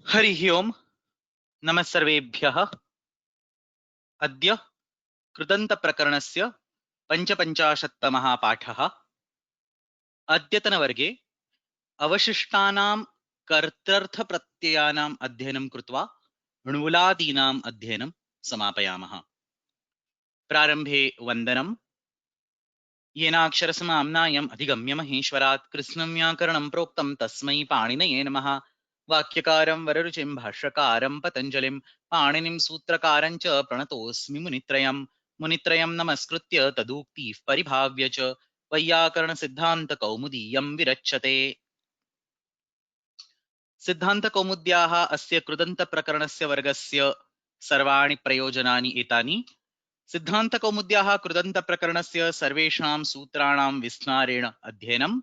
हरिः ओम्। नमः सर्वेभ्यः। अद्य कृदन्तप्रकरणस्य पञ्चपञ्चाशत्तमः पाठः। अद्यतनवर्गे अवशिष्टानां कर्तर्थप्रत्ययानाम् अध्ययनं कृत्वा णुलादीनाम् अध्ययनं समापयामः। प्रारम्भे वन्दनम्। येनाक्षरसमाम्नायम् अधिगम्य महेश्वरात् कृत्स्नं व्याकरणं प्रोक्तं तस्मै पाणिनये नमः। वाक्यकारं वररुचिं भाष्यकारं पतञ्जलिं पाणिनिं सूत्रकारं च प्रणतोऽस्मि मुनित्रयम्। मुनित्रयं नमस्कृत्य तदुक्तिः परिभाव्य च वैयाकरणसिद्धान्तकौमुदीयं विरच्यते। सिद्धान्तकौमुद्याः अस्य कृदन्तप्रकरणस्य वर्गस्य सर्वाणि प्रयोजनानि एतानि। सिद्धान्तकौमुद्याः कृदन्तप्रकरणस्य सर्वेषां सूत्राणां विस्तारेण अध्ययनं,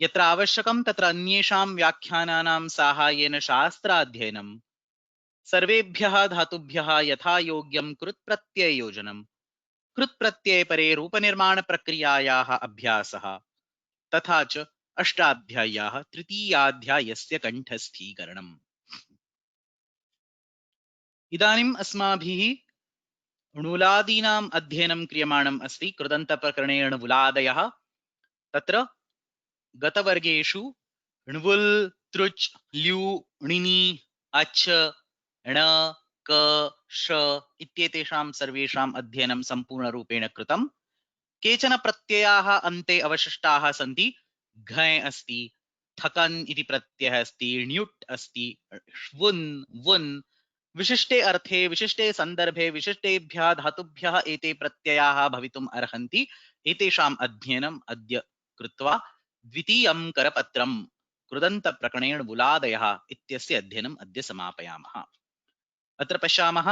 यत्र आवश्यकं तत्र अन्येषां व्याख्यानानां साहाय्येन शास्त्राध्ययनं, सर्वेभ्यः धातुभ्यः यथा योग्यं कृत्प्रत्यययोजनं, कृत्प्रत्ययपरे रूपनिर्माणप्रक्रियायाः अभ्यासः, तथा च अष्टाध्याय्याः तृतीयाध्यायस्य कण्ठस्थीकरणम्। इदानीम् अस्माभिः णुलादीनाम् अध्ययनं क्रियमाणम् अस्ति। कृदन्तप्रकरणे णुलादयः, तत्र गतवर्गेषु ण्वुल्, तृच्, ल्यु, णिनि, अच्, ण, क, श इत्येतेषां सर्वेषाम् अध्ययनं सम्पूर्णरूपेण कृतम्। केचन प्रत्ययाः अन्ते अवशिष्टाः सन्ति। घञ् अस्ति, थकन् इति प्रत्ययः अस्ति, ण्युट् अस्ति, ष्वुन्, वुन्। विशिष्टे अर्थे, विशिष्टे सन्दर्भे, विशिष्टेभ्यः धातुभ्यः एते प्रत्ययाः भवितुम् अर्हन्ति। एतेषाम् अध्ययनम् अद्य कृत्वा द्वितीयं करपत्रं कृदन्तप्रकरणेन बुलादयः इत्यस्य अध्ययनम् अद्य समापयामः। अत्र पश्यामः,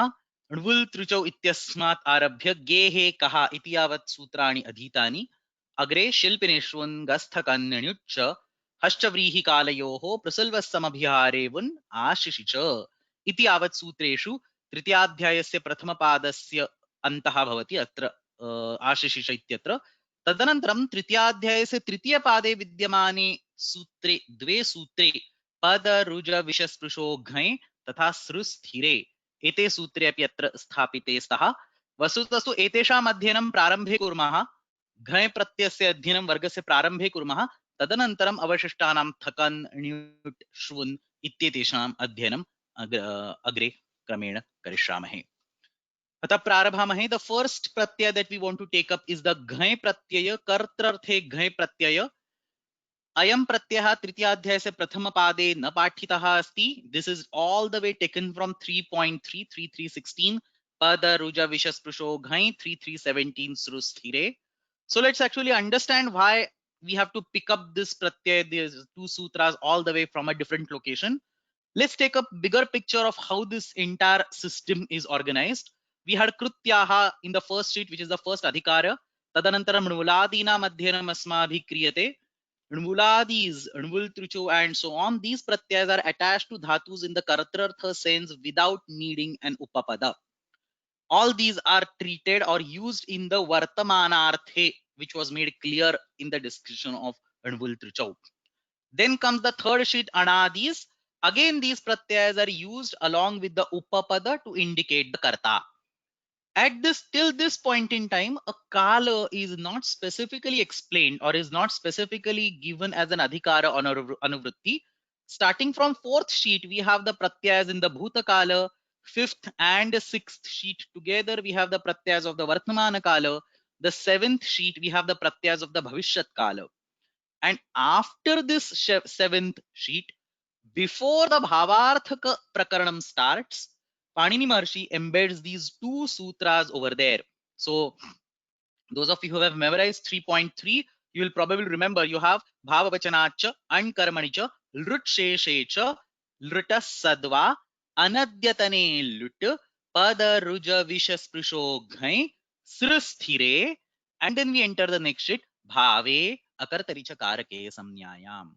ण्वुल् तृचौ इत्यस्मात् आरभ्य गेः कः इति यावत् सूत्राणि अधीतानि। अग्रे शिल्पिनिष्वुन्, गस्थकन्, ण्युच्च, हश्च व्रीहिकालयोः प्रसुल्वस्समभिहारे वुन् आशिषि च इति यावत् सूत्रेषु तृतीयाध्यायस्य प्रथमपादस्य अन्तः भवति अत्र आशिषिष इत्यत्र। तदनन्तरं तृतीयाध्यायस्य तृतीयपादे विद्यमाने सूत्रे द्वे सूत्रे पद रुज विषस्पृशो घञ् तथा सृस्थिरे एते सूत्रे अपि अत्र स्थापिते स्तः। वस्तुतस्तु एतेषाम् अध्ययनं प्रारम्भे कुर्मः। घञ् प्रत्ययस्य अध्ययनं वर्गस्य प्रारम्भे कुर्मः। तदनन्तरम् अवशिष्टानां थकन्, ण्युट्, श्वुन् इत्येतेषाम् अध्ययनं अग्रे क्रमेण करिष्यामहे। अतः प्रारभामहे। The first Pratyaya that we want to take up is the घञ् प्रत्यय। कर्तृर्थे घञ् प्रत्यय। अयं प्रत्ययः तृतीयाध्यायस्य प्रथमपादे न पाठितः अस्ति। This is all the way taken from 3.33316 पद रुज विषस्पृशो घञ् 3317 सृस्थिरे. So let's actually understand why we have to pick up this pratyay, these two sutras, all the way from a different location. Let's take a bigger picture of how this entire system is organized. We had krutyaha in the first sheet, which is the first adhikara. Tadanantaram णुलादीनाम् अध्ययनम् अस्माभिः क्रियते. णुलादीस्, णुल्, तृचौ and so on, these pratyas are attached to dhatus in the kartrartha sense without needing an upapada. All these are treated or used in the vartamanarthe, which was made clear in the description of णुल्, तृचौ. Then comes the third sheet, anadis. Again, these pratyayas are used along with the upapada to indicate the karta. At this, till this point in time, a kala is not specifically explained or is not specifically given as an adhikara or anuvritti. Starting from fourth sheet, we have the pratyayas in the bhutakala. Fifth and sixth sheet together, we have the pratyayas of the vartmana kala. The seventh sheet, we have the pratyayas of the bhavishyat kala. And after this seventh sheet, before the Bhavarthaka Prakaranam starts, Panini Maharshi embeds these two sutras over there. So, those of you who have memorized 3.3, you will probably remember you have Bhavavachanacha and Karmanicha, Lrutsheshecha, Lrutas Anadyatane Lut, Pada Ruja Vishasprisho Ghai, Sristhire, and then we enter the next sheet, Bhave Akartaricha Karake Samnyayam.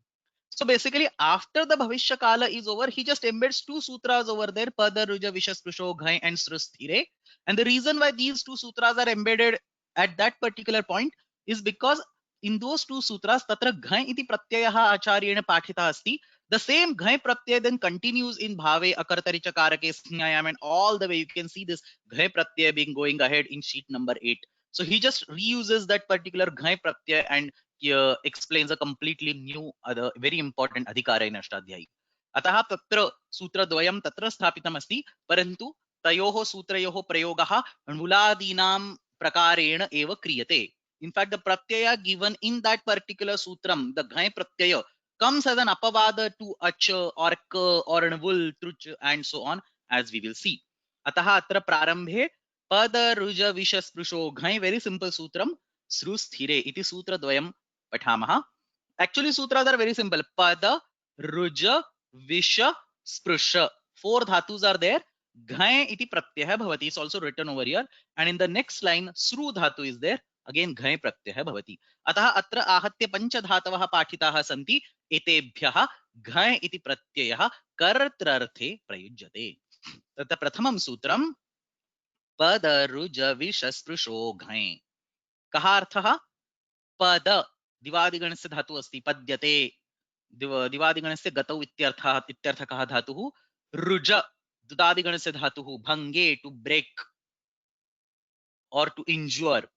So basically, after the Bhavishya Kala is over, he just embeds two sutras over there, Pada Ruja Vishasprisho Ghai and Sristhire. And the reason why these two sutras are embedded at that particular point is because in those two sutras, tatra ghai iti pratyayah acharyena pathita asti. The same ghai pratyay then continues in bhave, akartari, chakarake, snyayam, and all the way. You can see this ghai pratyay being going ahead in sheet number 8. So he just reuses that particular ghai pratyay and explains a completely new, other very important adhikara in Ashtadhyayi. अतः तत्र सूत्रद्वयं तत्र स्थापितमस्ति, परन्तु तयोः सूत्रयोः प्रयोगः णुलादीनां प्रकारेण एव क्रियते. In fact, the pratyaya given in that particular sutram, the ghai pratyaya, comes as an apavada to ach or k or nvul, truch, and so on, as we will see. Ataha atra prarambhe pada ruja visha sprusho ghai, very simple sutram, sru sthire iti sutra dvayam pathamaha. Actually, sutras are very simple. Pada, ruja, visha, sprusha. 4 dhatus are there. Ghai iti pratyaya bhavati is also written over here. And in the next line, sru dhatu is there. Again, ghai pratyaya bhavati. Ataha atra ahatya pancha dhatavah pathitaha santi. Etebhyah ghai iti pratyayah kartrarthe prayujyate. Tata prathamam sutram pada, ruja, visha, sprusho ghai. Kaha arthaha? पद दिवादिगणस्य धातु अस्ति, पद्यते, दिवादिगणस्य गतौ इत्यर्थकः धातुः, रुज दुदादिगणस्य धातुः, भंगे to break और टू इंज्योर,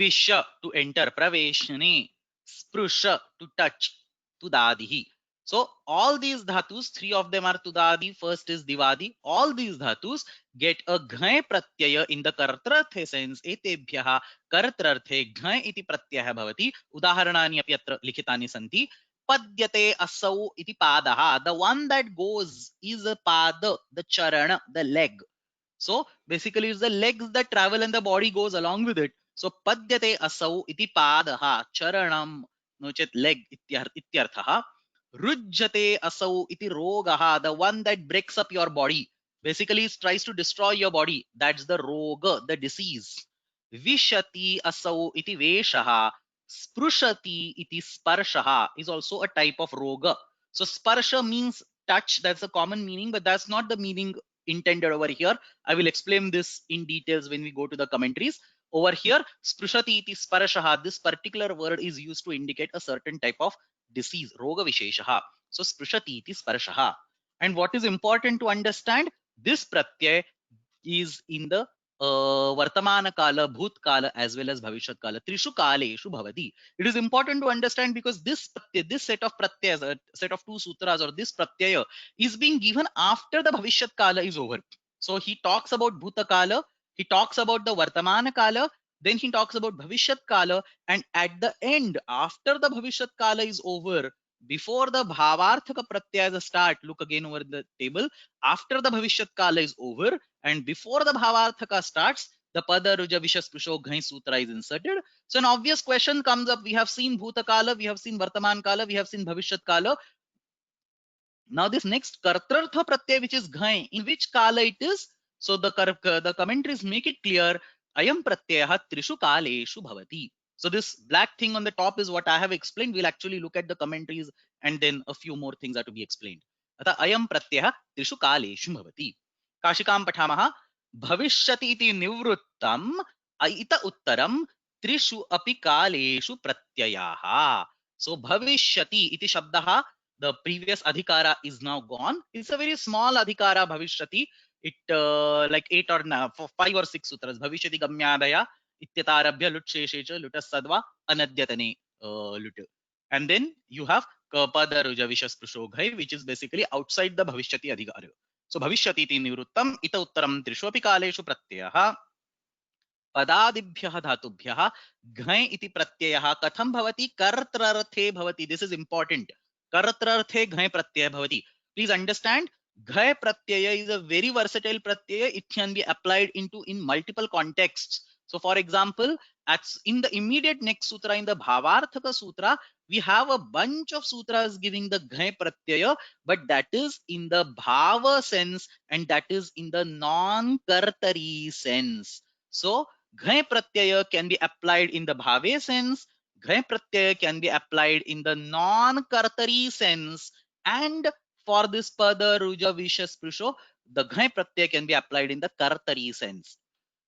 विश टू एंटर, प्रवेशने, स्पृश टू टच, तुदादिः. So all these dhatus, 3 of them are tudadi, first is divadi. All these dhatus get a ghai pratyaya in the kartrarthe sense. Etebhyah kartrarthe ghai iti pratyaya bhavati. Udaharanani api atra likhitani santi. Padyate asau iti padaha. The one that goes is a pada, the charana, the leg. So basically it's the legs that travel and the body goes along with it. So padyate asau iti padaha, charanam, no chet leg ityarthaha. Rujjate asau iti rogaha, the one that breaks up your body. Basically, it tries to destroy your body. That's the roga, the disease. Vishati asau iti veshaha. Sprushati iti sparshaha is also a type of roga. So sparsha means touch. That's a common meaning, but that's not the meaning intended over here. I will explain this in details when we go to the commentaries. Over here, sprushati iti sparshaha, this particular word is used to indicate a certain type of disease, roga visheshaha. So sprushati iti sparshaha. And what is important to understand, this pratyay is in the vartamana kala, bhut kala, as well as bhavishyat kala. Trishu kaleshu bhavati. It is important to understand because this set of pratyayas, a set of 2 sutras, or this pratyaya is being given after the bhavishyat kala is over. So he talks about bhuta kala, he talks about the vartamana kala, then he talks about bhavishyat kala, and at the end, after the bhavishyat kala is over, before the bhavarthaka pratyayas start, look again over the table, after the bhavishyat kala is over and before the bhavarthaka starts, the pada, ruja, visha, sprusho ghai sutra is inserted. So an obvious question comes up. We have seen bhuta kala, we have seen vartaman kala, we have seen bhavishyat kala. Now this next kartrartha pratyay, which is ghai, in which kala it is? So the commentaries make it clear. Ayam pratyayah trishu kaleshu bhavati. So this black thing on the top is what I have explained. We'll actually look at the commentaries and then a few more things are to be explained. Atha ayam pratyayah trishu kaleshu bhavati. Kashikam pathamaha. Bhavishyati iti nivrittam aita uttaram trishu api kaleshu pratyayaha. So bhavishyati iti shabdaha, the previous adhikara is now gone. It's a very small adhikara, bhavishyati. It like 8 or 5 or 6 sutras. Bhavishyati gamyadaya ityatarabhya lutsheshecha lutasadva anadyatane lut. And then you have pada, ruja, visha, sprusho ghai, which is basically outside the bhavishyati adhikara. So bhavishyati iti nivrittam ita uttaram trishu api kaleshu pratyayah. पदादिभ्यः धातुभ्यः घञ् इति प्रत्ययः कथं भवति? कर्त्रर्थे भवति. This is important. कर्त्रर्थे घञ् प्रत्ययः भवति. Please understand, घञ् pratyaya is a very versatile pratyaya. It can be applied in multiple contexts. So for example, in the immediate next sutra, in the Bhavarthaka sutra, we have a bunch of sutras giving the ghai pratyaya, but that is in the bhava sense and that is in the non-kartari sense. So ghai pratyaya can be applied in the bhave sense, ghai pratyaya can be applied in the non-kartari sense, and for this pada, ruja, visha, sprusho, the ghai pratyaya can be applied in the kartari sense.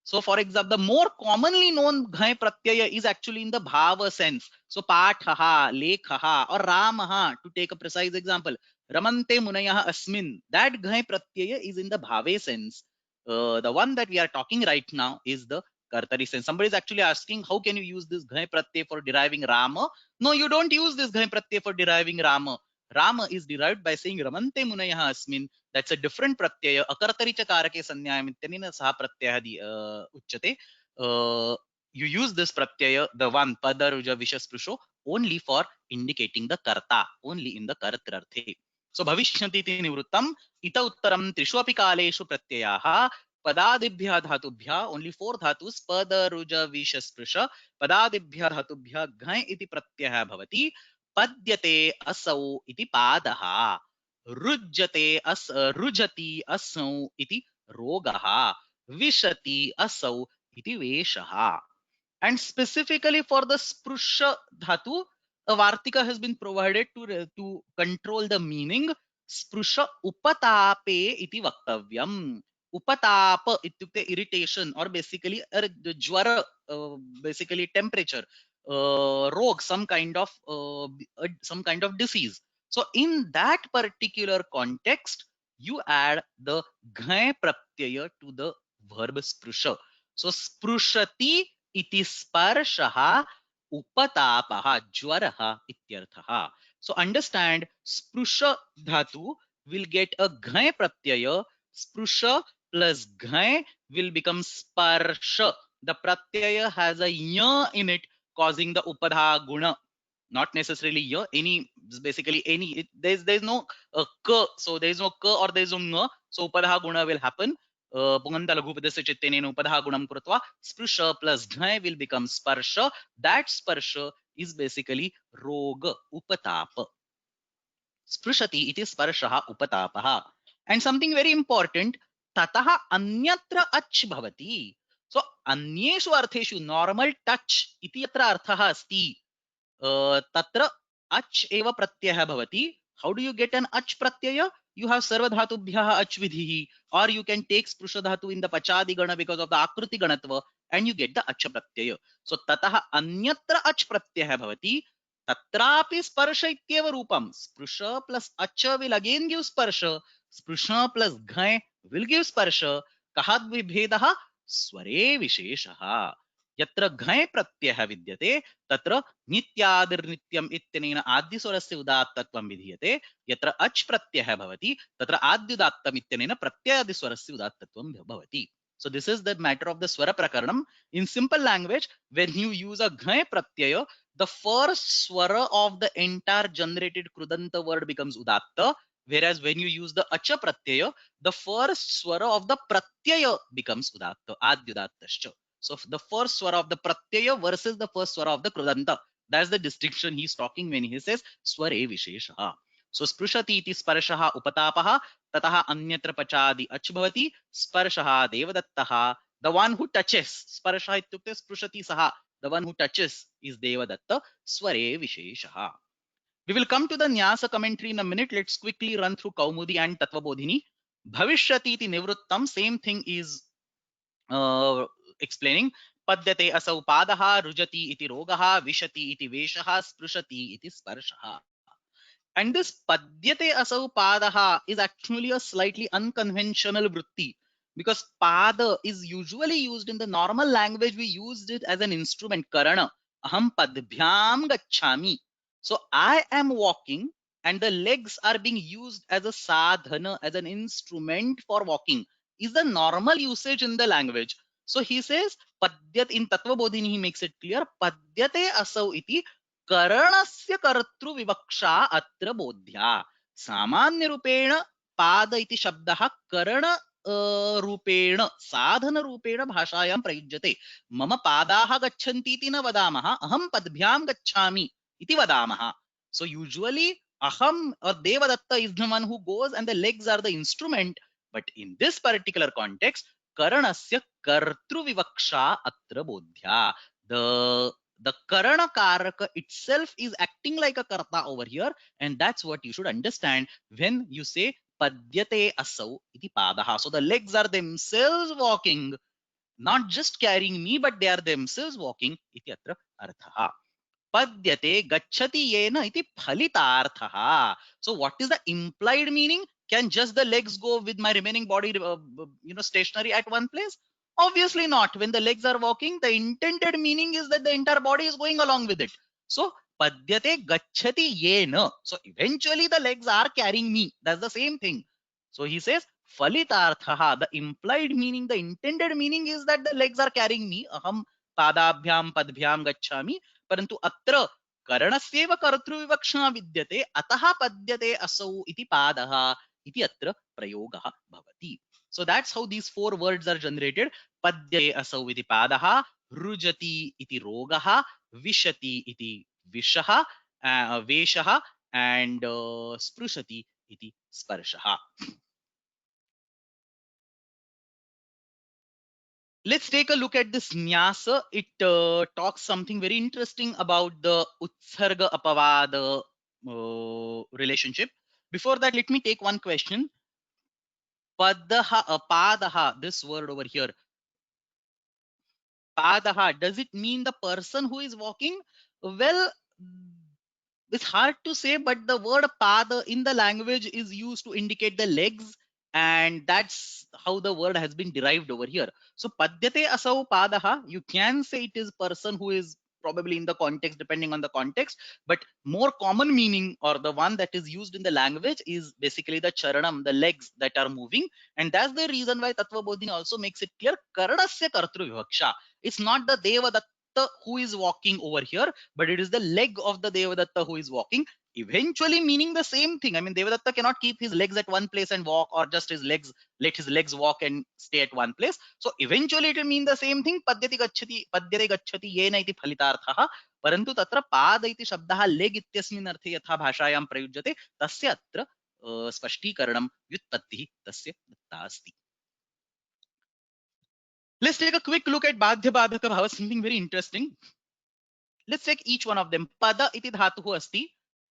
So for example, the more commonly known ghai pratyaya is actually in the bhava sense. So pathaha, lekhaha, or ramaha, to take a precise example. Ramante munayah asmin. That ghai pratyaya is in the bhave sense. The one that we are talking right now is the kartari sense. Somebody is actually asking, how can you use this ghai pratyaya for deriving rama? No, you don't use this ghai pratyaya for deriving rama. Rama is derived by saying ramante munayah asmin. That's a different pratyaya. Akartari cha karake sanyayamityanina saha pratyaya uchyate. You use this pratyaya, the one pada ruja vishasprisho, only for indicating the karta, only in the karatrarthe. So bhavishnati iti nivrittam ita uttaram trishu api kaleshu pratyayaha padadibhya dhatubhya, only four dhatus pada ruja vishasprisha padadibhya dhatubhya ghai iti pratyaya bhavati padyate asau iti padaha रुज्यते रुजति असौ इति रोगः विशति असौ iti veshaha. And specifically for the sprusha dhatu, a vartika has been provided to control the meaning. Sprusha upatape iti vaktavyam. Upatapa ityukte irritation, or basically jwara, basically temperature, rog, some kind of disease. So in that particular context, you add the ghai pratyaya to the verb sprusha. So sprushati iti sparshaha upatapaha jwaraha ityarthaha. So understand, sprusha dhatu will get a ghai pratyaya. Sprusha plus ghai will become sparsha. The pratyaya has a ya in it, causing the upadha guna. Not necessarily ya, any, basically any. There's no ka, so there is no ka or there is no nga. So upadha guna will happen. Punganta laghupadasya chitteneन upadha gunam krutva sprusha plus ghai will become sparsha. That sparsha is basically roga upatapa. Sprushati iti sparshaha upatapaha. And something very important, tataha anyatra ach bhavati. So anyeshu artheshu normal touch iti yatra arthaha asti. Tatra ach eva pratyaya bhavati. How do you get an ach pratyaya? You have sarva dhatubhyah ach vidhihi, or you can take sprusha dhatu in the pachadi gana because of the akruti ganatva, and you get the ach pratyaya. So tataha anyatra ach pratyaya bhavati. Tatrapi sparsha ityeva rupam. Sprusha plus acha will again give sparsha. Sprusha plus ghai will give sparsha. Kahad vibhedaha sware visheshaha. यत्र घय प्रत्ययः विद्यते तत्र नित्यादिर्नित्यम् इत्यनेन आद्यस्वरस्य उदात्तत्वं विधीयते. यत्र अच् प्रत्ययः भवति तत्र आद्युदात्तम् इत्यनेन प्रत्ययादिस्वरस्य उदात्तत्वं भवति. So this is the matter of the swara prakaranam. In simple language, when you use a ghai pratyaya, the first swara of the entire generated krudanta word becomes udatta, whereas when you use the acha pratyaya, the first swara of the pratyaya becomes udatta, adyudattascha. So the first swara of the pratyaya versus the first swara of the krudanta. That's the distinction he's talking when he says sware visheshaha. So sprushati iti sparshaha upatapaha tataha anyatra pachadi ach bhavati sparshaha devadattaha. The one who touches, sparsha ityukte sprushati saha. The one who touches is devadatta sware visheshaha. We will come to the Nyasa commentary in a minute. Let's quickly run through Kaumudi and Tattvabodhini. Bhavishyati iti nivrittam, same thing is explaining. Padyate asau padaha, rujati iti rogaha, vishati iti veshaha, sprushati iti sparshaha. And this padyate asau padaha is actually a slightly unconventional vritti, because pada is usually used in the normal language. We used it as an instrument, karana. Aham padbhyam gacchami. So I am walking and the legs are being used as a sadhana, as an instrument for walking, is the normal usage in the language. So he says, padyat, in Tattvabodhini he makes it clear, padyate asau iti करणस्य कर्तृ विवक्षा अत्र बोध्या. सामान्य रूपेण पाद इति शब्दः करण रूपेण, साधन रूपेण भाषायां प्रयुज्यते. मम पादाः गच्छन्ति इति न वदामः, अहं पद्भ्यां गच्छामि इति वदामः. So usually aham or devadatta is the one who goes and the legs are the instrument, but in this particular context karanasya kartru vivaksha atra bodhya. The karana karaka itself is acting like a karta over here, and that's what you should understand when you say padyate asau iti padaha. So the legs are themselves walking, not just carrying me, but they are themselves walking. Iti atra arthaha. Padyate gacchati yena iti phalitarthaha. So what is the implied meaning? Can just the legs go with my remaining body, stationary at one place? Obviously not. When the legs are walking, the intended meaning is that the entire body is going along with it. So padyate gacchati yena. So eventually the legs are carrying me. That's the same thing. So he says phalitarthaha. The implied meaning, the intended meaning is that the legs are carrying me. Aham padabhyam padbhyam gacchami. परंतु अत्र करणस्यैव कर्तृविवक्षणा विद्यते अतः पद्यते असौ इति पादः इति अत्र प्रयोगः भवति. So that's how these four words are generated. पद्यते असौ इति पादः, रुजति इति रोगः, विशति इति विषः, वेषः, and स्पृशति इति स्पर्शः. Let's take a look at this nyasa. It talks something very interesting about the utsarga apavada relationship. Before that, let me take one question. Padaha, padaha, this word over here. Padaha, does it mean the person who is walking? Well, it's hard to say, but the word pada in the language is used to indicate the legs, and that's how the word has been derived over here. So padyate asau padaha, you can say it is person who is probably in the context, depending on the context, but more common meaning, or the one that is used in the language, is basically the charanam, the legs that are moving. And that's the reason why Tattva Bodhini also makes it clear, karanasya kartru vivaksha. It's not the Devadatta who is walking over here, but it is the leg of the Devadatta who is walking, eventually meaning the same thing. I mean, Devadatta cannot keep his legs at one place and walk, or just his legs, let his legs walk and stay at one place. So eventually it will mean the same thing. Padyate gacchati yena iti phalitarthah. परंतु तत्र पाद इति शब्दः leg इत्यस्मिन् अर्थे यथा भाषायां प्रयुज्यते तस्य अत्र स्पष्टीकरणं व्युत्पत्तिः तस्य दत्ता अस्ति. Let's take a quick look at Badhya Badhaka Bhava, something very interesting. Let's take each one of them. Pada iti dhatuh asti.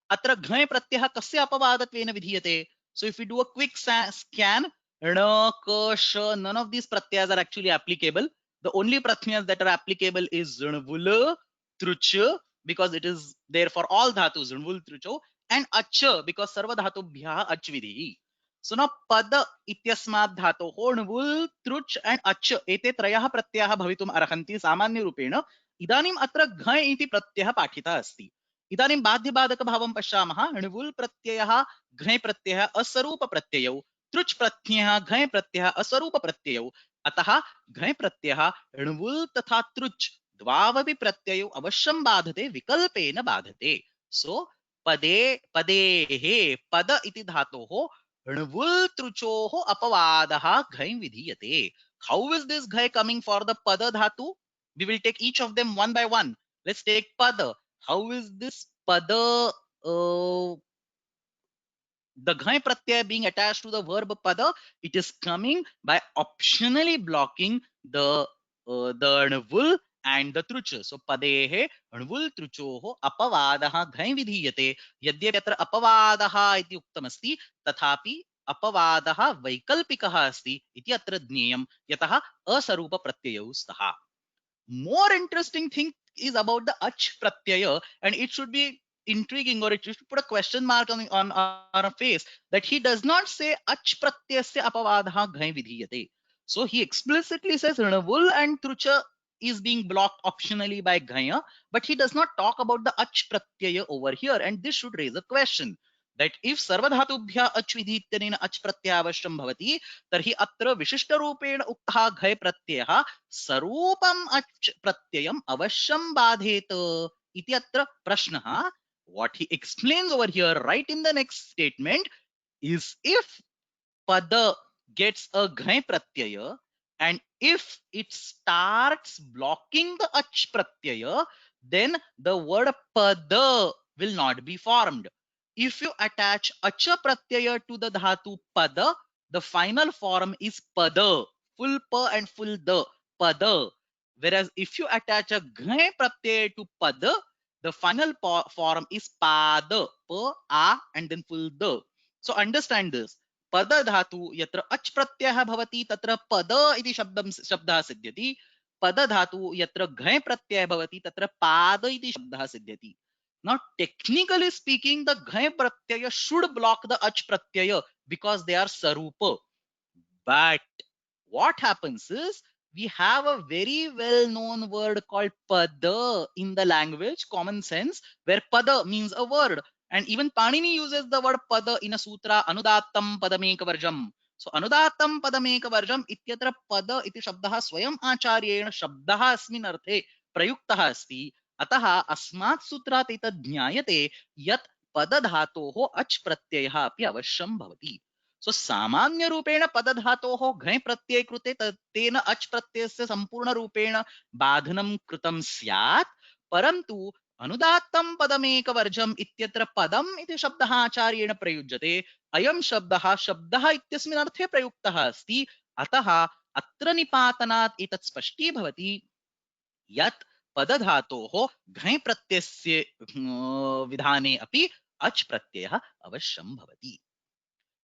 Atra ghai pratyah kasya apavadatvena vidhiyate. So if we do a quick scan, na, ka, sha, none of these pratyas are actually applicable. The only pratyas that are applicable is zhnvula, trucha, because it is there for all dhatus, zhnvul, trucho, and acha, because sarva dhatubhyah ach vidhi. So now pada ityasmad dhatoh णवुल् truch and ach ete त्रयः प्रत्ययः भवितुम् अर्हन्ति सामान्य रूपेण. इदानीम् अत्र घ इति प्रत्ययः पाठितः अस्ति. इदानीं बाध्यबाधकभावं पश्यामः. णवुल् प्रत्ययः घञ् प्रत्ययः असरूप प्रत्ययौ, तृच् प्रत्ययः घञ् प्रत्ययः असरूप प्रत्ययौ. अतः घञ् प्रत्ययः णवुल् तथा तृच् द्वावपि प्रत्ययौ अवश्यं बाधते, विकल्पेन बाधते. सो पदे पदेः पद इति धातोः णवुल् तृचोः अपवादः घञ् विधीयते. How is this ghay coming for the pada dhatu? We will take each of them one by one. Let's take pada. How is this pada, the ghay pratyay being attached to the verb pada? It is coming by optionally blocking the णवुल् and the trucha. So padehe णवुल् truchoho apavadaha ghay vidhiyate. यद्यपि अत्र अपवादः इति उक्तमस्ति, तथापि अपवादः वैकल्पिकः अस्ति इति अत्र ज्ञेयं, यतः असरूप प्रत्ययौ स्तः. More interesting thing is about the ach pratyaya, and it should be intriguing, or it should put a question mark on a face, that he does not say ach pratyasya apavadha ghai vidhiyate. So he explicitly says णवुल् and trucha is being blocked optionally by ghaya, but he does not talk about the ach pratyaya over here, and this should raise a question that if सर्वधातुभ्यः अच् विधि इत्यनेन अच् प्रत्ययः अवश्यं भवति, तर्हि अत्र विशिष्टरूपेण उक्तः घय प्रत्ययः सरूपम् अच् प्रत्ययम् अवश्यं बाधेत इति अत्र प्रश्नः. What he explains over here right in the next statement is, if pada gets a ghai pratyaya, and if it starts blocking the ach pratyaya, then the word pada will not be formed. If you attach acha pratyaya to the dhatu pada, the final form is pada, full pa and full da, pada. Whereas if you attach a ghai pratyaya to pada, the final form is pada, pa, a, and then full da. So understand this. पद धातु यत्र अच् प्रत्ययः भवति तत्र पद इति शब्दः सिद्ध्यति, पद धातु यत्र घञ् प्रत्ययः भवति तत्र पाद इति शब्दः सिद्ध्यति. Now technically speaking, the घञ् pratyaya should block the ach pratyaya because they are sarupa. But what happens is we have a very well known word called pada in the language, common sense, where pada means a word. And even Panini uses the word pada in a sutra, anudattam padamekavarjam. So anudattam padamekavarjam ityatra pada iti shabdah swayam acharyena shabdah asmin arthe prayuktah asti. अतः अस्मात् सूत्रात् एतद् ज्ञायते यत् पदधातोः अच् प्रत्ययः अपि अवश्यं भवति. सो सामान्य रूपेण पदधातोः घञ् प्रत्यये कृते तेन अच् प्रत्ययस्य संपूर्ण रूपेण बाधनं कृतं स्यात्, परन्तु अनुदात्तं पदमेकवर्जम् इत्यत्र पदम् इति शब्दः आचार्येण प्रयुज्यते. अयं शब्दः इत्यस्मिन् अर्थे प्रयुक्तः अस्ति. अतः अत्र निपातनात् एतत् स्पष्टीभवति यत् पदधातोः घञ् प्रत्ययस्य विधाने अपि अच् प्रत्ययः अवश्यं भवति.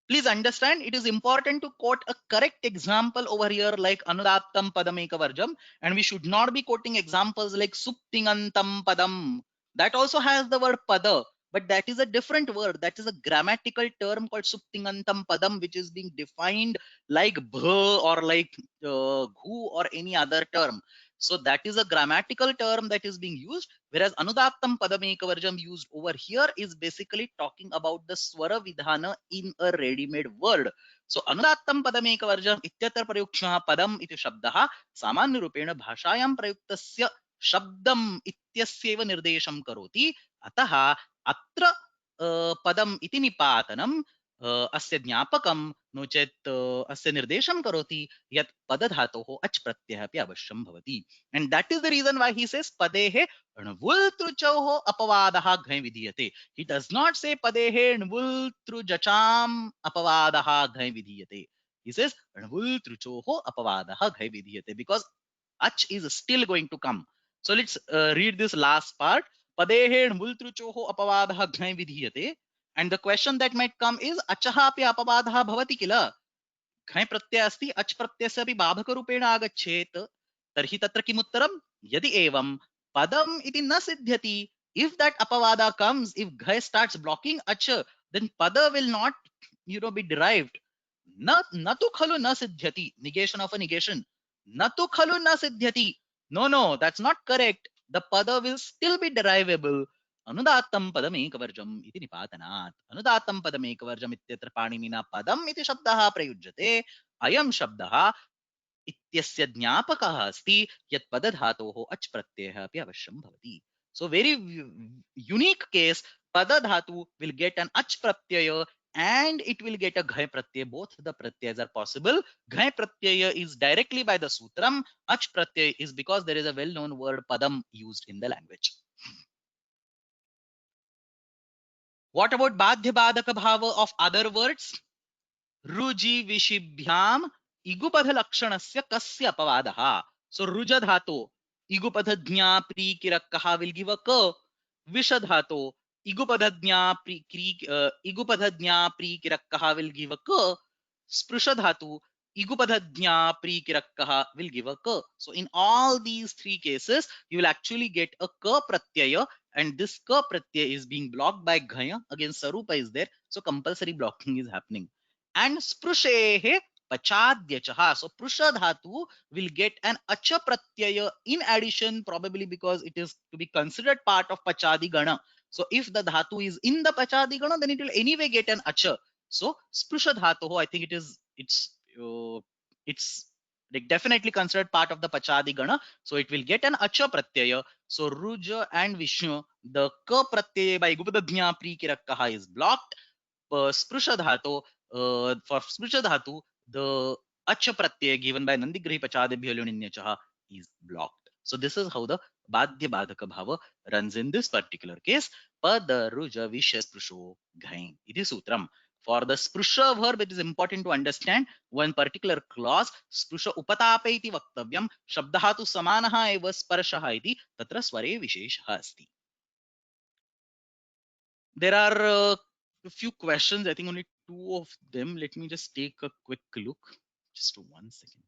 Please understand, it is important to quote a correct example over here like anudattam padamekavarjam, and we should not be quoting examples like suptingantam padam. That also has the word pada, but that is a different word. That is a grammatical term called suptingantam padam, which is being defined like bh or like ghu or any other term. So that is a grammatical term that is being used, whereas anudattam padamekavarjam used over here is basically talking about the swara vidhana in a ready-made word. So anudattam padamekavarjam ityatra prayukshah padam iti shabdah सामान्य रूपेण भाषायां प्रयुक्तस्य शब्दम इत्यस्यैव निर्देशं करोति. अतः अत्र पदम इति निपातनम अस्य ज्ञापकं no चेत् अस्य निर्देशं करोति यत् पदधातोः अच् प्रत्ययः अपि अवश्यं भवति. And that is the reason why he says पदेः णवुल् तृचोः अपवादः घञ् विधीयते. ही डज नॉट से पदेः णवुल् तृजचाम् अपवादः घञ् विधीयते. He says णवुल् तृचोः अपवादः घञ् विधीयते because ach is still going to come. So let's read this last part. Padehe णवुल् तृचोः अपवादः घञ् विधीयते. And the question that might come is achah api apabadah bhavati kila. घञ् प्रत्यय अस्ति अच् प्रत्ययस्य अपि बाधकरूपेण आगच्छेत् तर्हि तत्र किम् उत्तरं यदि एवं पदम् इति न सिद्ध्यति. If that apavada comes, if घञ् starts blocking ach, then pada will not be derived. न तु खलु न सिद्ध्यति, negation of a negation. न तु खलु न सिद्ध्यति. No, that's not correct. The pada will still be derivable. अनुदात्तं पदमेकवर्जम् इति निपातनात्. अनुदात्तं पदमेकवर्जम् इत्यत्र पाणिनिना पदम् इति शब्दः प्रयुज्यते. अयं शब्दः इत्यस्य ज्ञापकः अस्ति यत् पदधातोः अच् प्रत्ययः अपि अवश्यं भवति. So very unique case, padadhatu will get an ach pratyaya and it will get a ghai pratyaya. Both the pratyayas are possible. Ghai pratyaya is directly by the sutram. Ach pratyaya is because there is a well-known word padam used in the language. What about badhya badaka bhava of other words? Ruji vishibhyam igupadha lakshanasya kasya apavadaha. So ruja dhato igupadha pri kirakkaha will give a ka. Visha dhato igupadha pri kirakkaha will give a ka. Sprusha dhatu igupadha pri kirakkaha will give a ka. So in all these three cases, you will actually get a ka pratyaya, and this ka pratyaya is being blocked by ghaya. Again, sarupa is there, so compulsory blocking is happening. And sprushehe pachadyachaha. So prusha dhatu will get an acha pratyaya in addition, probably because it is to be considered part of pachadi gana. So if the dhatu is in the pachadi gana, then it will anyway get an acha. So sprusha dhatu, I think it's like definitely considered part of the pachadi gana. So it will get an acha pratyaya. So ruja and vishnu, the ka pratyaya by gubadadhya pri kirakkaha is blocked. Sprusha dhatu, for sprusha dhatu, the acha pratyaya given by nandigrihi pachadebhyo luniniyachaha is blocked. So this is how the badhya badhaka bhava runs in this particular case. Pada ruja vishya sprusho ghain. It is sutram. For the sprusha verb, it is important to understand one particular clause. Sprusha upatape iti vaktavyam. Shabdaha tu samanaha eva sparshaha iti tatra sware visheshaha asti. There are a few questions, I think only two of them. Let me just take a quick look. Just 1 second.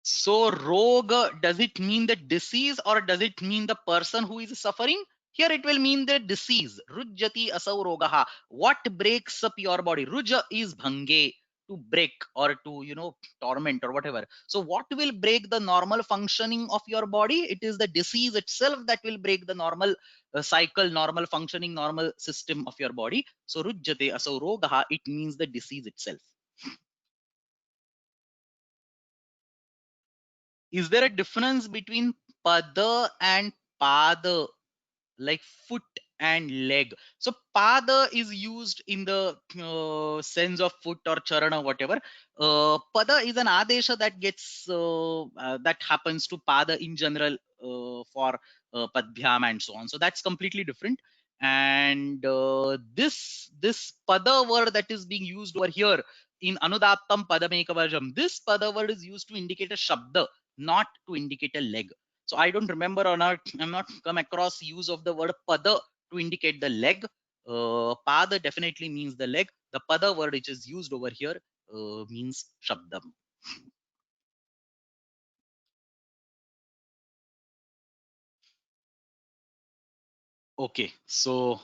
So roga, does it mean the disease or does it mean the person who is suffering? Here it will mean the disease. Rujjati asau rogaha. What breaks up your body? Ruja is bhange, to break or to, torment or whatever. So what will break the normal functioning of your body? It is the disease itself that will break the normal cycle, normal functioning, normal system of your body. So rujjate asau rogaha, it means the disease itself. Is there a difference between pada and pada, like foot and leg? So pada is used in the sense of foot or charana, whatever. Pada is an adesha that gets that happens to pada in general for padbhyam and so on. So that's completely different. And this pada word that is being used over here in Anudaptam Padamekavajam, this pada word is used to indicate a shabda, not to indicate a leg. So I don't remember or not, I'm not come across use of the word pada to indicate the leg. Pada definitely means the leg. The pada word which is used over here means shabdam. Okay, so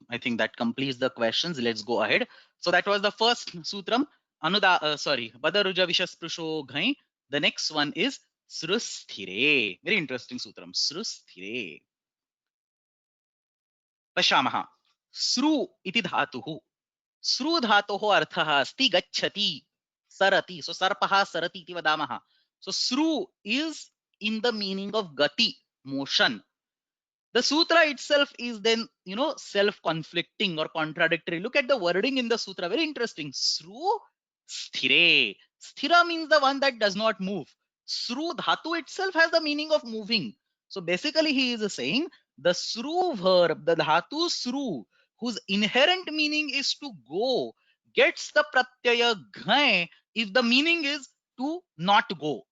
I think that completes the questions. Let's go ahead. So that was the first sutram. Pada ruja vishasprisho ghai. The next one is srusthire. Very interesting sutram. Srusthire. पश्यामः. सृ इति धातुः. सृ धातोः अर्थः अस्ति गच्छति, सरति. So sarpah sarati iti vadamah. So sru is in the meaning of gati, motion. The sutra itself is then, self-conflicting or contradictory. Look at the wording in the sutra. Very interesting. Sru sthire. Sthira means the one that does not move. Sru dhatu itself has the meaning of moving. So basically he is saying the sru verb, the dhatu sru, whose inherent meaning is to go, gets the pratyaya ghai if the meaning is to not go,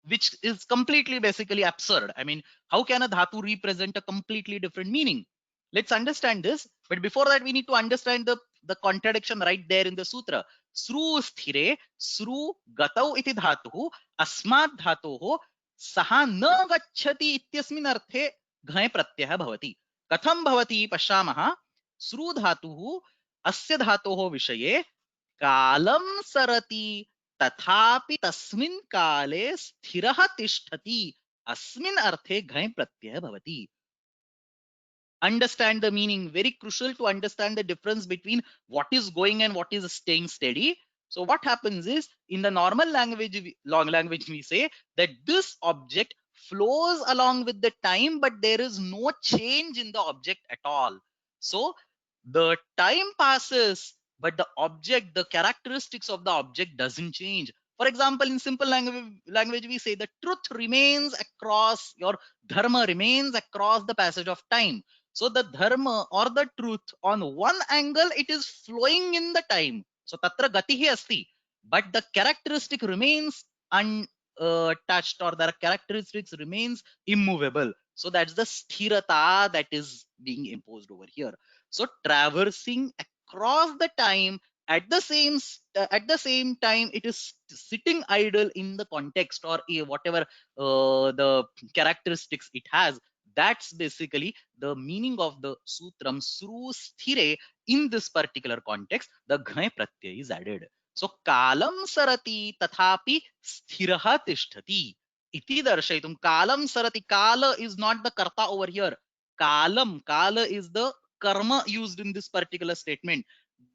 which is completely basically absurd. I mean, how can a dhatu represent a completely different meaning? Let's understand this. But before that, we need to understand the contradiction right there in the sutra. Sru sthire, sru gatau iti dhatuhu, asmat dhatoho, saha na gacchati ityasmin arthe ghai pratyah bhavati. Katham bhavati pashyamah, sru dhatuhu, asya dhatoho vishaye, कालं सरति तथापि तस्मिन् काले स्थिरः तिष्ठति अस्मिन् अर्थे घञ् प्रत्ययः भवति. Understand the meaning. Very crucial to understand the difference between what is going and what is staying steady. So what happens is, in the normal language, long language, we say that this object flows along with the time, but there is no change in the object at all. So the time passes, but the object, the characteristics of the object doesn't change. For example, in simple language, we say the truth remains across, your dharma remains across the passage of time. So the dharma or the truth, on one angle, it is flowing in the time. So tatra gatihi asti, but the characteristic remains untouched, or the characteristics remains immovable. So that's the sthirata that is being imposed over here. So traversing across the time, at the same time, it is sitting idle in the context, or whatever the characteristics it has. That's basically the meaning of the sutram sru sthire. In this particular context, the ghai pratyay is added. So kalam sarati tathapi sthiraha tishtati iti darshayitum. Kalam sarati, kala is not the karta over here. Kala is the karma used in this particular statement.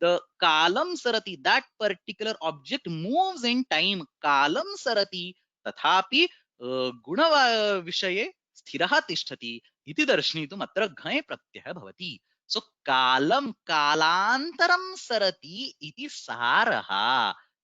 The kalam sarati, that particular object moves in time. Kalam sarati tathapi guna vishaye स्थिरः तिष्ठति इति दर्शनीतुम् अत्र घञ् प्रत्ययः भवति. सो कालं कालान्तरं सरति इति सारः.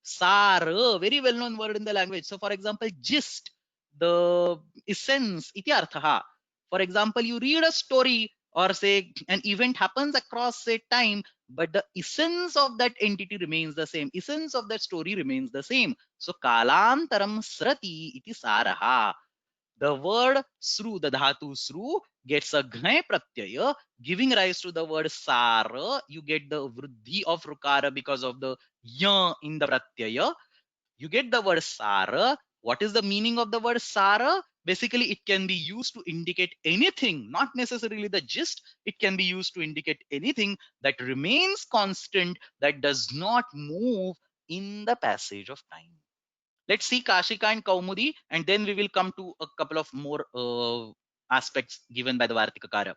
सार, very well known word in the language. So for example, gist, the essence iti arthah. For example, you read a story, or say an event happens across say time, but the essence of that entity remains the same. Essence of that story remains the same. So kalantaram srati iti saraha. The word sru, the dhatu sru, gets a ghai pratyaya, giving rise to the word sara. You get the vruddhi of rukara because of the ya in the pratyaya. You get the word sara. What is the meaning of the word sara? Basically, it can be used to indicate anything, not necessarily the gist. It can be used to indicate anything that remains constant, that does not move in the passage of time. Let's see Kashika and Kaumudi, and then we will come to a couple of more aspects given by the Vartikakara.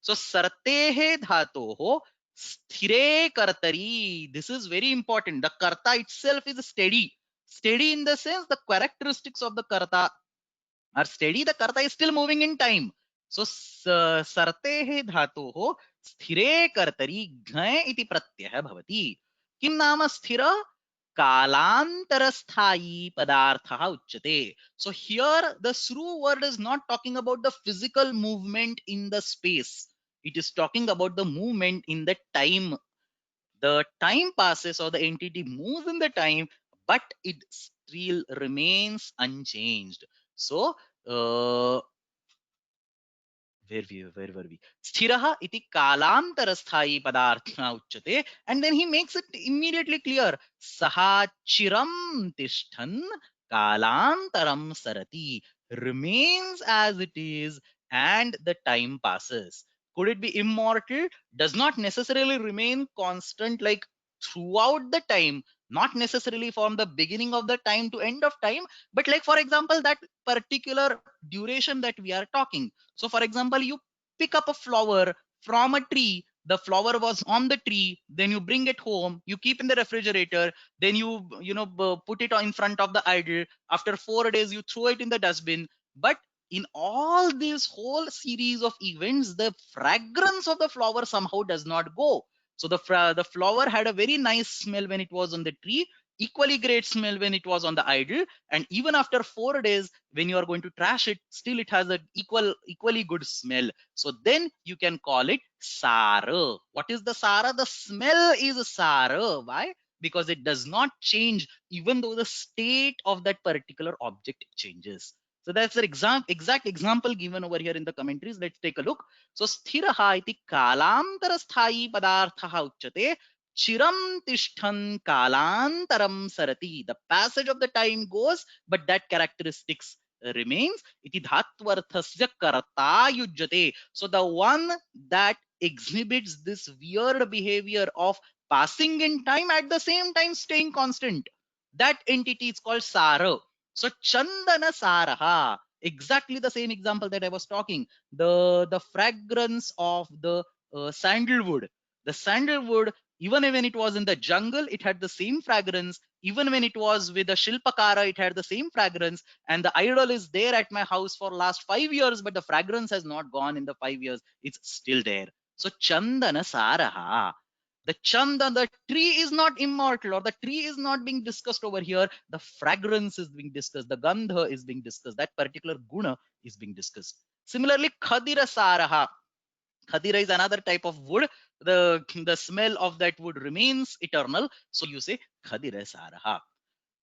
So, sartehe dhatoho sthire kartari. This is very important. The karta itself is steady. Steady in the sense the characteristics of the karta are steady. The karta is still moving in time. So, sartehe dhatoho sthire kartari ghai iti pratyah bhavati. Kim nama sthira? Kalantarasthai padartha uchyate. So here the Sru word is not talking about the physical movement in the space. It is talking about the movement in the time. The time passes or the entity moves in the time, but it still remains unchanged. So where were we? Sthiraha iti kalantarasthai padartha uchyate. And then he makes it immediately clear. Saha chiram tishthan kalantaram sarati. Remains as it is and the time passes. Could it be immortal? Does not necessarily remain constant like throughout the time, not necessarily from the beginning of the time to end of time, but like for example, that particular duration that we are talking. So, for example, you pick up a flower from a tree. The flower was on the tree. Then you bring it home. You keep in the refrigerator. Then put it in front of the idol. After 4 days, you throw it in the dustbin. But in all this whole series of events, the fragrance of the flower somehow does not go. So the flower had a very nice smell when it was on the tree, equally great smell when it was on the idol, and even after 4 days, when you are going to trash it, still it has an equally good smell. So then you can call it sara. What is the sara? The smell is sara. Why? Because it does not change even though the state of that particular object changes. So that's the exact example given over here in the commentaries. Let's take a look. So sthiraha iti kalantarasthai padartha uchyate chiram tishthan kalantaram sarati. The passage of the time goes, but that characteristics remains. Iti dhatvarthasya karta yujyate. So the one that exhibits this weird behavior of passing in time at the same time staying constant, that entity is called sara. So chandana saraha, exactly the same example that I was talking. The fragrance of the sandalwood. The sandalwood, even when it was in the jungle, it had the same fragrance. Even when it was with the Shilpakara, it had the same fragrance. And the idol is there at my house for last 5 years, but the fragrance has not gone in the 5 years. It's still there. So Chandana Saraha. The Chandan, the tree is not immortal, or the tree is not being discussed over here. The fragrance is being discussed. The Gandha is being discussed. That particular guna is being discussed. Similarly, Khadira Saraha. Khadira is another type of wood. The smell of that wood remains eternal. So you say Khadira Saraha.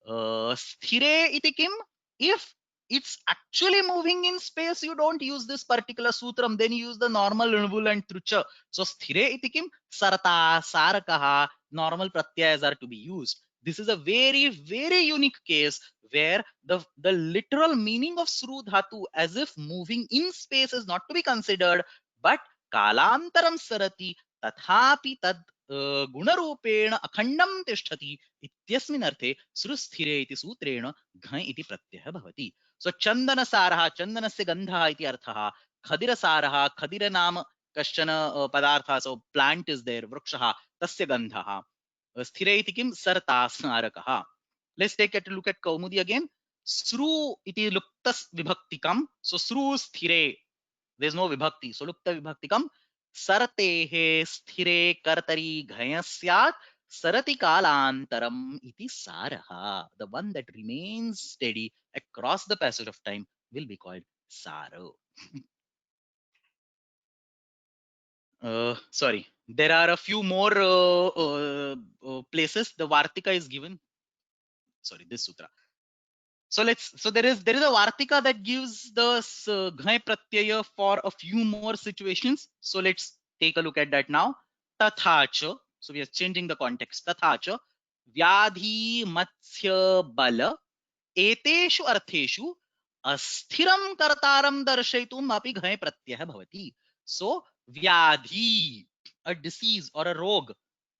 Sthire iti kim? If it's actually moving in space, you don't use this particular sutram. Then you use the normal nvul and trucha. So sthire iti kim? Sarata, sarakaha. Normal pratyayas are to be used. This is a very, very unique case where the literal meaning of sru dhatu as if moving in space is not to be considered, but kalantaram sarati tathapi tad गुणरूपेण अखंडम तिष्ठति इत्यस्मिन् अर्थे सृस्थिरे इति सूत्रेण घ इति प्रत्ययः भवति. सो चन्दनसारः, चन्दनस्य गन्धः इति अर्थः. खदिरसारः, खदिर नाम कश्चन पदार्थः, सो प्लांट इज देयर, वृक्षः, तस्य गन्धः. स्थिरे इति किं? सरतास्मारकः. Let's take a look at Kaumudi again. सृ इति लुप्तस् विभक्तिकम्. सो सृ स्थिरे, there is no vibhakti, so lupta vibhaktikam. Saratehe sthire kartari ghayasyat sarati kalantaram iti saraha. The one that remains steady across the passage of time will be called saro. Sorry, there are a few more places the Vartika is given. Sorry, this sutra. So there is a Vartika that gives the ghai pratyaya for a few more situations. So let's take a look at that now. Tathacha. So we are changing the context. Tathacha vyadhi matsya bala एतेषु अर्थेषु अस्थिरं कर्तारं दर्शयितुम् अपि घञ् प्रत्ययः भवति. So vyadhi, a disease or a rog,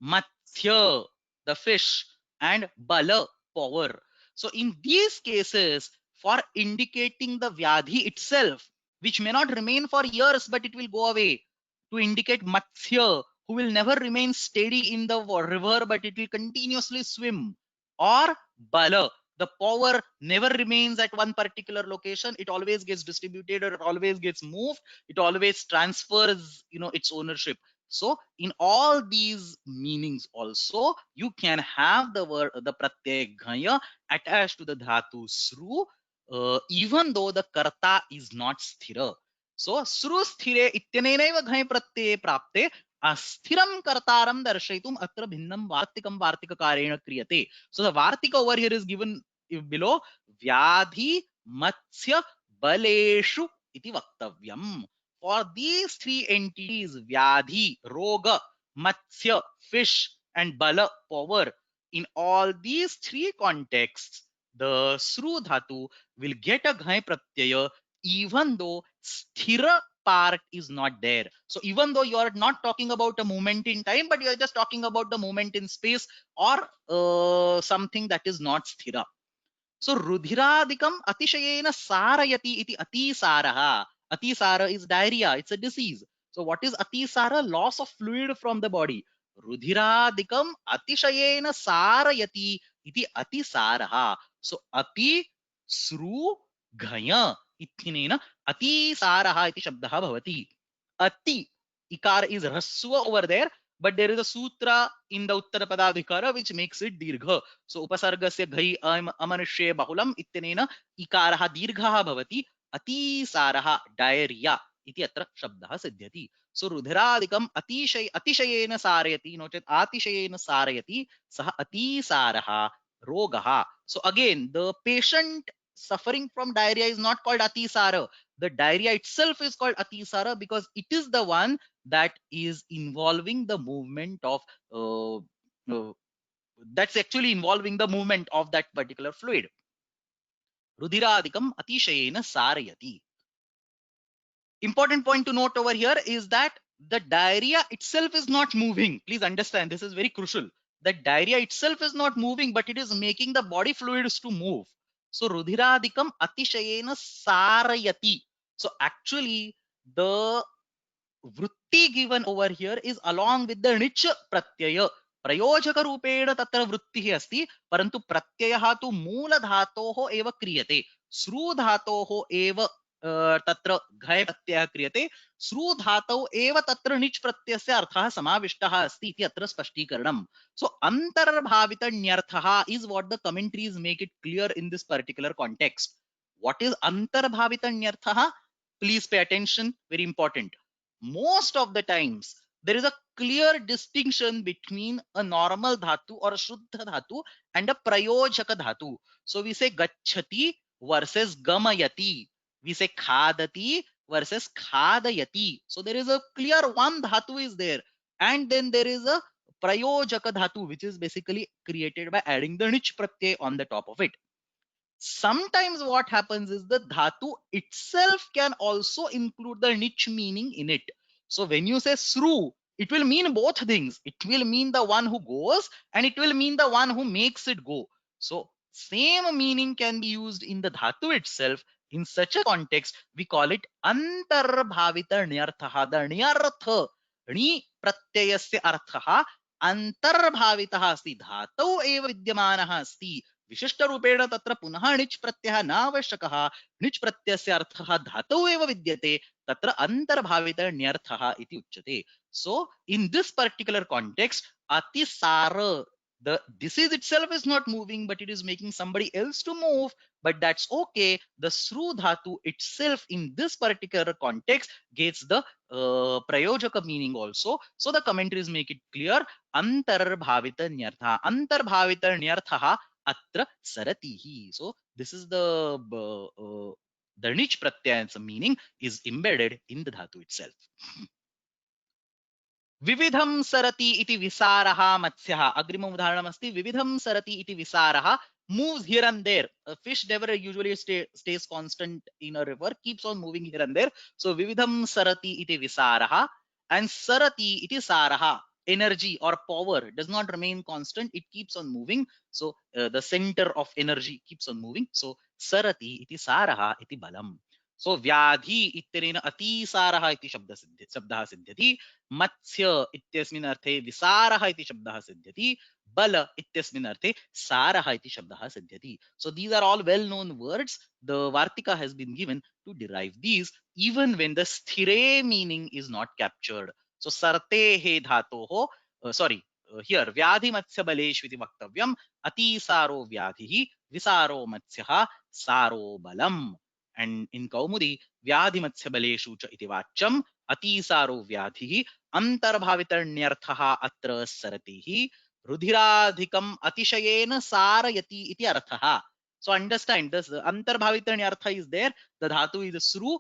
matsya, the fish, and bala, power. So in these cases, for indicating the vyadhi itself, which may not remain for years but it will go away, to indicate matsya, who will never remain steady in the river but it will continuously swim, or bala, the power never remains at one particular location, it always gets distributed, or it always gets moved, it always transfers, its ownership. So in all these meanings also, you can have the word, the pratyay ghaya attached to the dhatu sru, even though the karta is not sthira. So sru sthire ityanenaiva ghai pratyay prapte अस्थिरम कर्तारम दर्शयितुम अत्र भिन्नम वार्तिकम वार्तिककारेण क्रियते. So the vartika over here is given below. Vyadhi matsya baleshu iti vaktavyam. For these three entities, vyadhi, roga, matsya, fish, and bala, power, in all these three contexts, the sru dhatu will get a ghai pratyaya even though sthira part is not there. So even though you are not talking about a moment in time, but you are just talking about the moment in space, or something that is not sthira. So rudhiradikam atishayena sarayati iti atisaraha. Atisara is diarrhea, it's a disease. So what is atisara? Loss of fluid from the body. Rudhiradikam atishayena sarayati iti atisaraha. So ati sru ghaya ithinena atisaraha iti shabdaha bhavati. Ati, ikar is raswa over there, but there is a sutra in the Uttarapadadhikara which makes it dirgha. So upasargasya ghai amanushe bahulam ityanena ikaraha dirghaha bhavati atisaraha diarrhea iti atra shabdaha siddhyati. So rudhiradikam atishayena sarayati no chet atishayena sarayati saha atisaraha rogaha. So again, the patient suffering from diarrhea is not called atisara. The diarrhea itself is called atisara because it is the one that is involving the movement of that's actually involving the movement of that particular fluid. Rudiradikam atishayena sarayati. Important point to note over here is that the diarrhea itself is not moving. Please understand, this is very crucial. The diarrhea itself is not moving, but it is making the body fluids to move. So rudiradikam atishayena sarayati. So actually the वृत्ति given over here is along with the णिच् प्रत्यय. प्रयोजक रूपेण तत्र वृत्तिः अस्ति, परन्तु प्रत्ययः तु मूल धातोः एव क्रियते. श्रू धातोः एव तत्र घय प्रत्ययः क्रियते. श्रू धातौ एव तत्र णिच् प्रत्ययस्य अर्थः समाविष्टः अस्ति इति अत्र स्पष्टीकरणम्. So अंतर्भावितण्यर्थः is what the commentaries make it clear in this particular context. What is अंतर्भावितण्यर्थः? Please pay attention, very important. Most of the times there is a clear distinction between a normal dhatu or a shuddha dhatu and a prayojaka dhatu. So we say gacchati versus gamayati. We say khadati versus khadayati. So there is a clear one dhatu is there, and then there is a prayojaka dhatu which is basically created by adding the णिच् pratyay on the top of it. Sometimes what happens is the dhatu itself can also include the णिच् meaning in it. So when you say sru, it will mean both things. It will mean the one who goes and it will mean the one who makes it go. So same meaning can be used in the dhatu itself. In such a context, we call it antarbhavita niyarthaha. The niyartha, ni pratyayasya arthaha antarbhavitah asti. Dhatau eva vidyamanah asti. विशिष्ट रूपेण तत्र पुनः णिच् प्रत्ययः नावश्यकः. णिच् प्रत्ययस्य अर्थः धातौ एव विद्यते, तत्र अंतर्भावित ण्यर्थः इति उच्यते. So in this particular context, atisara, the disease itself is not moving, but it is making somebody else to move, but that's okay. The sru dhatu itself in this particular context gets the prayojaka meaning also. So the commentaries make it clear, antarbhavita nyartha. Antarbhavita nyartha atra saratihi. So this is the dharnich pratyay's meaning is embedded in the dhatu itself. विविधं सरति इति विसारः मत्स्यः. अग्रिमम् उदाहरणमस्ति विविधं सरति इति विसारः. Moves here and there. A fish never usually stays constant in a river, keeps on moving here and there. So vividham sarati iti visaraha, and sarati iti saraha. Energy or power does not remain constant, it keeps on moving. So the center of energy keeps on moving. So sarati iti saraha iti balam. So vyadhi इत्यनेन अतिसारः इति शब्दः सिद्ध्यति. मत्स्य इत्यस्मिन् अर्थे विसारः इति शब्दः सिद्ध्यति. बल इत्यस्मिन् अर्थे सारः इति शब्दः सिद्ध्यति. So these are all well known words. The Vartika has been given to derive these even when the sthire meaning is not captured. So sartehe dhatoho, here vyadhi matsya baleshu iti vaktavyam. Atisaro vyadhihi, visaro matsyah, saro balam. And in Kaumudi, vyadhi matsya baleshu cha iti vacham. अतिसारो व्याधि अंतर्भावितर्ण्यर्थः अत्र सरतिः रुधिराधिकम अतिशयेन सारयति इति अर्थः. So understand this, the अंतर्भावितर्ण्यर्थ is there, the dhatu is sru,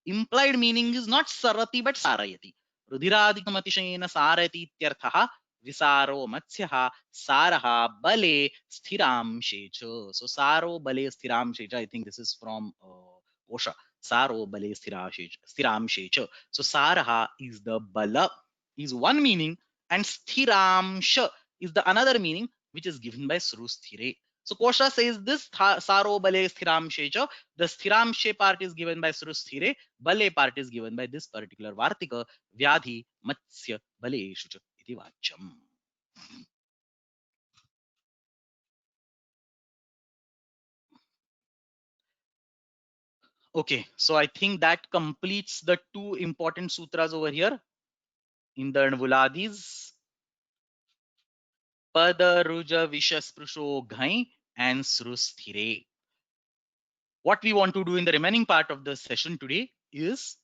implied meaning is not sarati but sarayati. रुधिराधिकम अतिशयेन सारयति इत्यर्थः. विसारो मत्स्यः, सारः बले स्थिरांशे च. So saro bale स्थिरांशे च, I think this is from Osha. Saro bale stiramshe cha. So saraha is the bala is one meaning, and stiramsha is the another meaning, which is given by sru sthire. So Kosha says this saro bale stiramshe cha. The stiramshe part is given by sru sthire. Bale part is given by this particular vartika. Vyadhi matsya baleshu cha iti vacham. Okay, so I think that completes the two important sutras over here in the Nvuladis. Pada ruja vishasprisho ghai and srusthire. What we want to do in the remaining part of the session today is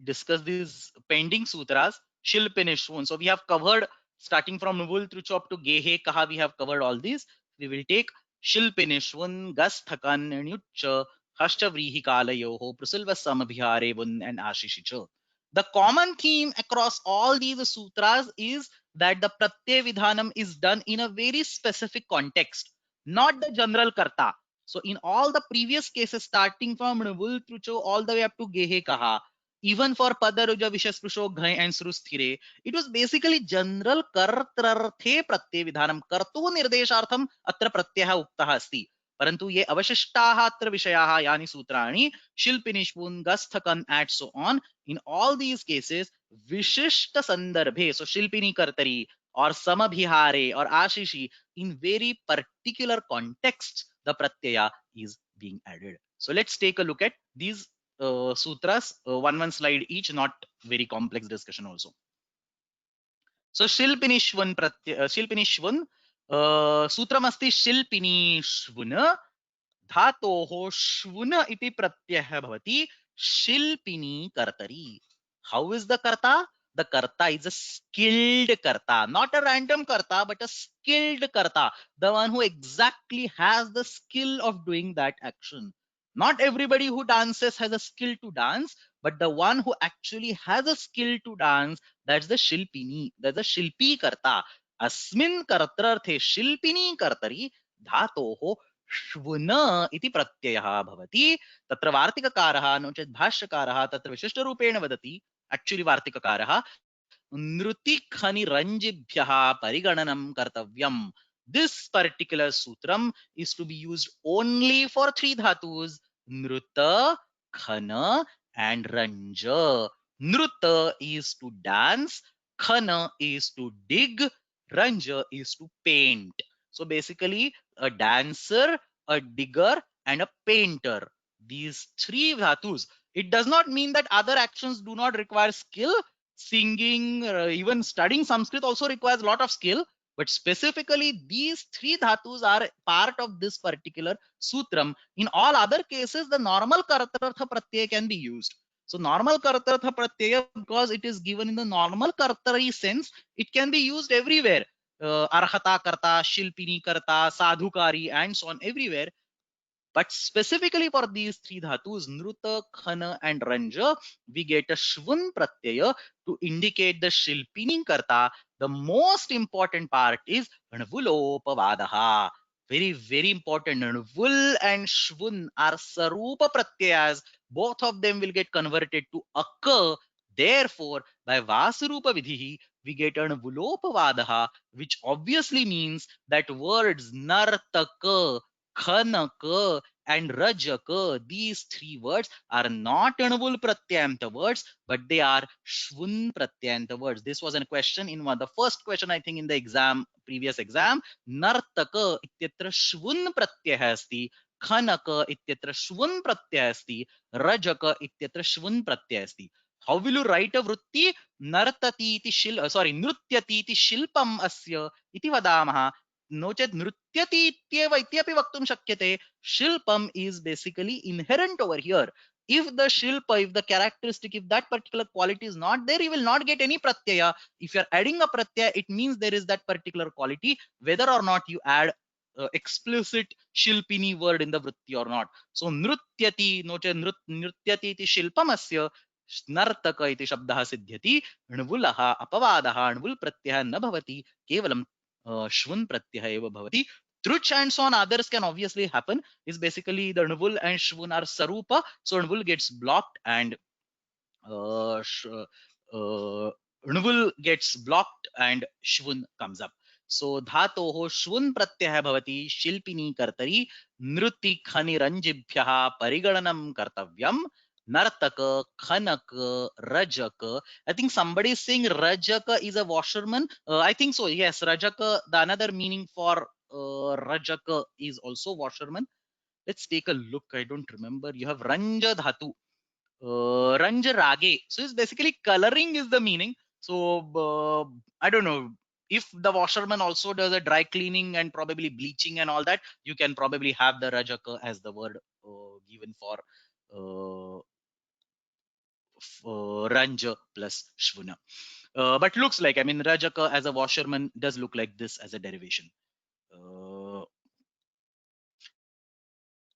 discuss these pending sutras, Shilpinishvun. So we have covered starting from Nuvul through Chop to Gehe Kaha, we have covered all these. We will take Shilpinishvun, Gasthakan, Nyucha, Hashchavrihi Kalayoho, Prasilvasamabhiharevun, and Ashishicha. The common theme across all these sutras is that the Pratyay Vidhanam is done in a very specific context, not the general karta. So in all the previous cases, starting from Nuvul through Cho all the way up to Gehe Kaha, even for Padaruja Vishasprisho Ghai and Srusthire, it was basically general kartrarthe pratyay vidhanam. Kartu nirdeshartham atra pratyaha uktaha asti. Parantu ye avashishtaha atra vishayaha yani sutrani, Shilpinishvun, Gasthakan, and so on. In all these cases, Vishishta Sandarbhe, so Shilpini Kartari or Samabhihare or Ashishi, in very particular contexts, the pratyaya is being added. So let's take a look at these sutras, one slide each, not very complex discussion also. So Shilpinishvun Shilpinishvun sutramasti Shilpinishvun dhatoho shvuna iti pratyah bhavati Shilpini kartari. How is the karta? The karta is a skilled karta, not a random karta, but a skilled karta, the one who exactly has the skill of doing that action. Not everybody who dances has a skill to dance, but the one who actually has a skill to dance, that's the Shilpini, that's the Shilpi karta. Asmin kartrarthe Shilpini kartari dhatoho श्वुन इति प्रत्ययः भवति. तत्र वार्तिककारः no चेत् भाष्यकारः तत्र विशिष्टरूपेण वदति. Actually वार्तिककारः नृतिखनिरञ्जिभ्यः परिगणनं कर्तव्यम्. This particular sutram is to be used only for three dhatus: nruta, khana, and ranja. Nruta is to dance, khana is to dig, ranja is to paint. So basically, a dancer, a digger, and a painter. These three dhatus. It does not mean that other actions do not require skill. Singing, even studying Sanskrit also requires a lot of skill. But specifically, these three dhatus are part of this particular sutram. In all other cases, the normal kartartha pratyaya can be used. So normal kartartha pratyaya, because it is given in the normal kartari sense, it can be used everywhere. arhata karta, shilpini karta, sadhukari, and so on everywhere. But specifically for these three dhatus, nruta, khana, and ranja, we get a shvun pratyaya to indicate the shilpini karta. The most important part is anvulopavadaha. Very, very important. Anvul and shvun are sarupa pratyayas. Both of them will get converted to akka. Therefore, by vasarupa vidhi, we get anvulopavadaha, which obviously means that words nartaka, khanaka, and rajaka, these three words are not anvul pratyanta words, but they are shvun pratyanta words. This was a question in one, the first question I think in the exam, previous exam. Nartaka ityatra shvun pratyah asti, khanaka ityatra shvun pratyah asti, rajaka ityatra shvun pratyah asti. How will you write a vritti? Nartati iti nrutyati iti shilpam asya iti vadamaha. No chet nrutyati ityeva ityapi vaktum shakyate. Shilpam is basically inherent over here. If the shilpa, if the characteristic, if that particular quality is not there, you will not get any pratyaya. If you're adding a pratyaya, it means there is that particular quality, whether or not you add explicit shilpini word in the vritti or not. So nrutyati, no cha nrutyati iti shilpamasya nartaka iti shabdah siddhyati, णवुलः अपवादः णवुल प्रत्ययः न भवति, केवलं shvun pratyah eva bhavati. Truch and so on others can obviously happen. Is basically the nvul and shvun are sarupa, so nvul gets blocked and nvul gets blocked and shvun comes up. So dhatoho shvun pratyah bhavati shilpini kartari nruti khani ranjibhyah parigalanam kartavyam nartaka khanaka rajaka. I think somebody is saying rajaka is a washerman. I think so. Yes, rajaka. The another meaning for rajaka is also washerman. Let's take a look. I don't remember. You have ranja dhatu. Ranja rage. So it's basically coloring is the meaning. So I don't know if the washerman also does a dry cleaning and probably bleaching and all that. You can probably have the rajaka as the word given for ranja plus shvuna. But looks like, I mean, rajaka as a washerman does look like this as a derivation.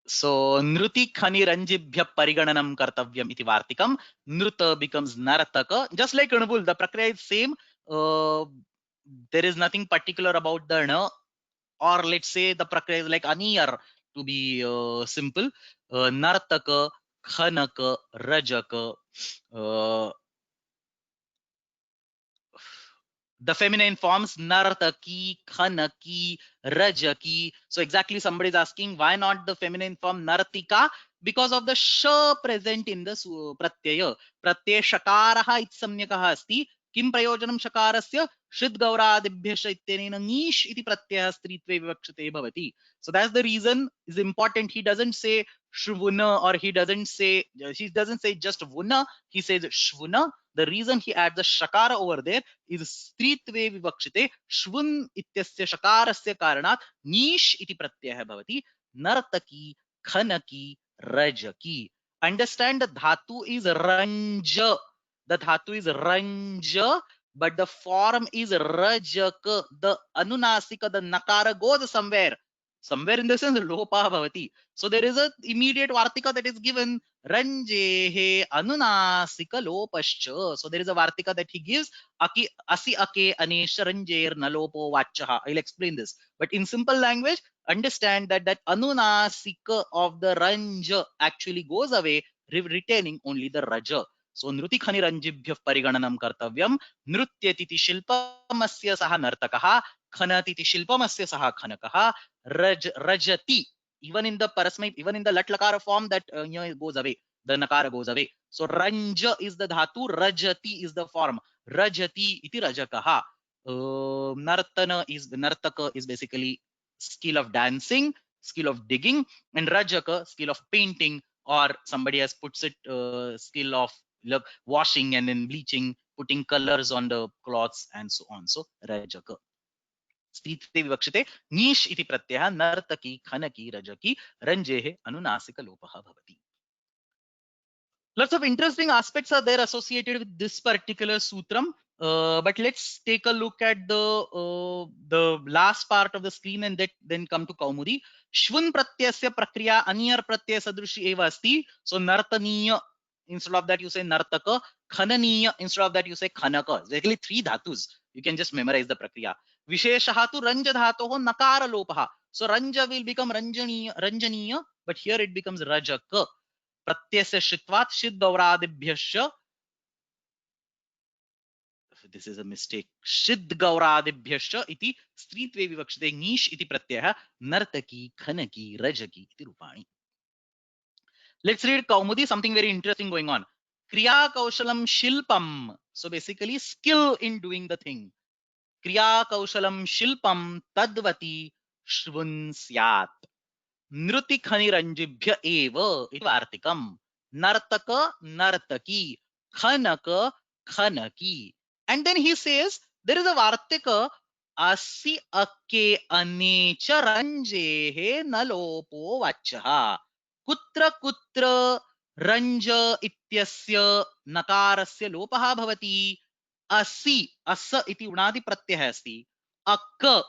So nruti khani ranjibhya parigananam kartavyam iti vartikam. Nruta becomes narataka. Just like Anubul, the prakriya is same. There is nothing particular about the na, or let's say the prakriya is like aniyar to be simple. Nartaka, khanaka, rajaka. The feminine forms nartaki, khanaki, rajaki. So exactly somebody is asking why not the feminine form nartika? Because of the sh present in the pratyaya. Pratyaya shakaraha itsamyakaha asti. Kim prayojanam shakarasya shrid gauradibhyasha ittenena nish iti pratyaya stritve vivakshate bhavati. So that's the reason is important. He doesn't say shvuna, or he doesn't say just vuna. He says shvuna. The reason he adds the shakara over there is stritve vivakshite shvun ityasya shakarasya karanat nish iti pratyaya bhavati nartaki khanaki rajaki. Understand the dhatu is ranja. The dhatu is ranja, but the form is rajaka. The anunasika, the nakara goes somewhere. Somewhere in the sense lopa bhavati. So there is a immediate vartika that is given ranjehe anunasika lopascha. So there is a vartika that he gives aki asi ake anesha ranjer nalopo vachaha. I'll explain this. But in simple language, understand that that anunasika of the ranja actually goes away, retaining only the raja. So nruti khani ranjibhyah parigananam kartavyam nrutyatiti shilpamasya saha nartakaha khanatiti shilpamasya saha khanakaha rajati. Even in the parasmay, even in the lat lakara form, that goes away, the nakara goes away. So ranja is the dhatu, rajati is the form, rajati iti rajakaha. Nartaka is basically skill of dancing, skill of digging, and rajaka skill of painting, or somebody has puts it skill of washing and then bleaching, putting colors on the cloths and so on. So rajaka. स्त्रीत्वे विवक्षते नीश इति प्रत्ययः नर्तकी खनकी रजकी रञ्जेः अनुनासिकलोपः भवति. Lots of interesting aspects are there associated with this particular sutram. But let's take a look at the last part of the screen and then come to Kaumudi. Shvun pratyasya prakriya aniyar pratyaya sadrushi eva asti. So nartaniya, instead of that you say nartaka. Khananiya, instead of that you say khanaka. Basically three dhatus. You can just memorize the prakriya. Visheshaha tu ranja dhatoho nakara lopaha. So ranja will become ranjaniya, but here it becomes rajaka. Pratyasya shitvat shid gauradibhyasya. This is a mistake. Shid gauradibhyasya iti stritve vivakshite nish iti pratyaya nartaki khanaki rajaki iti rupani. Let's read Kaumudi, something very interesting going on. Kriya kaushalam shilpam. So basically skill in doing the thing. Kriya kaushalam shilpam tadvati shvun syat. Nruti khani ranjibhya eva iti vartikam. Nartaka nartaki. Khanaka khanaki. And then he says there is a vartika asi ake anecha ranjehe nalopo vachaha. Kutra kutra ranja ityasya nakarasya lopaha bhavati. Asi asa iti unadi pratyaya asti. Akka,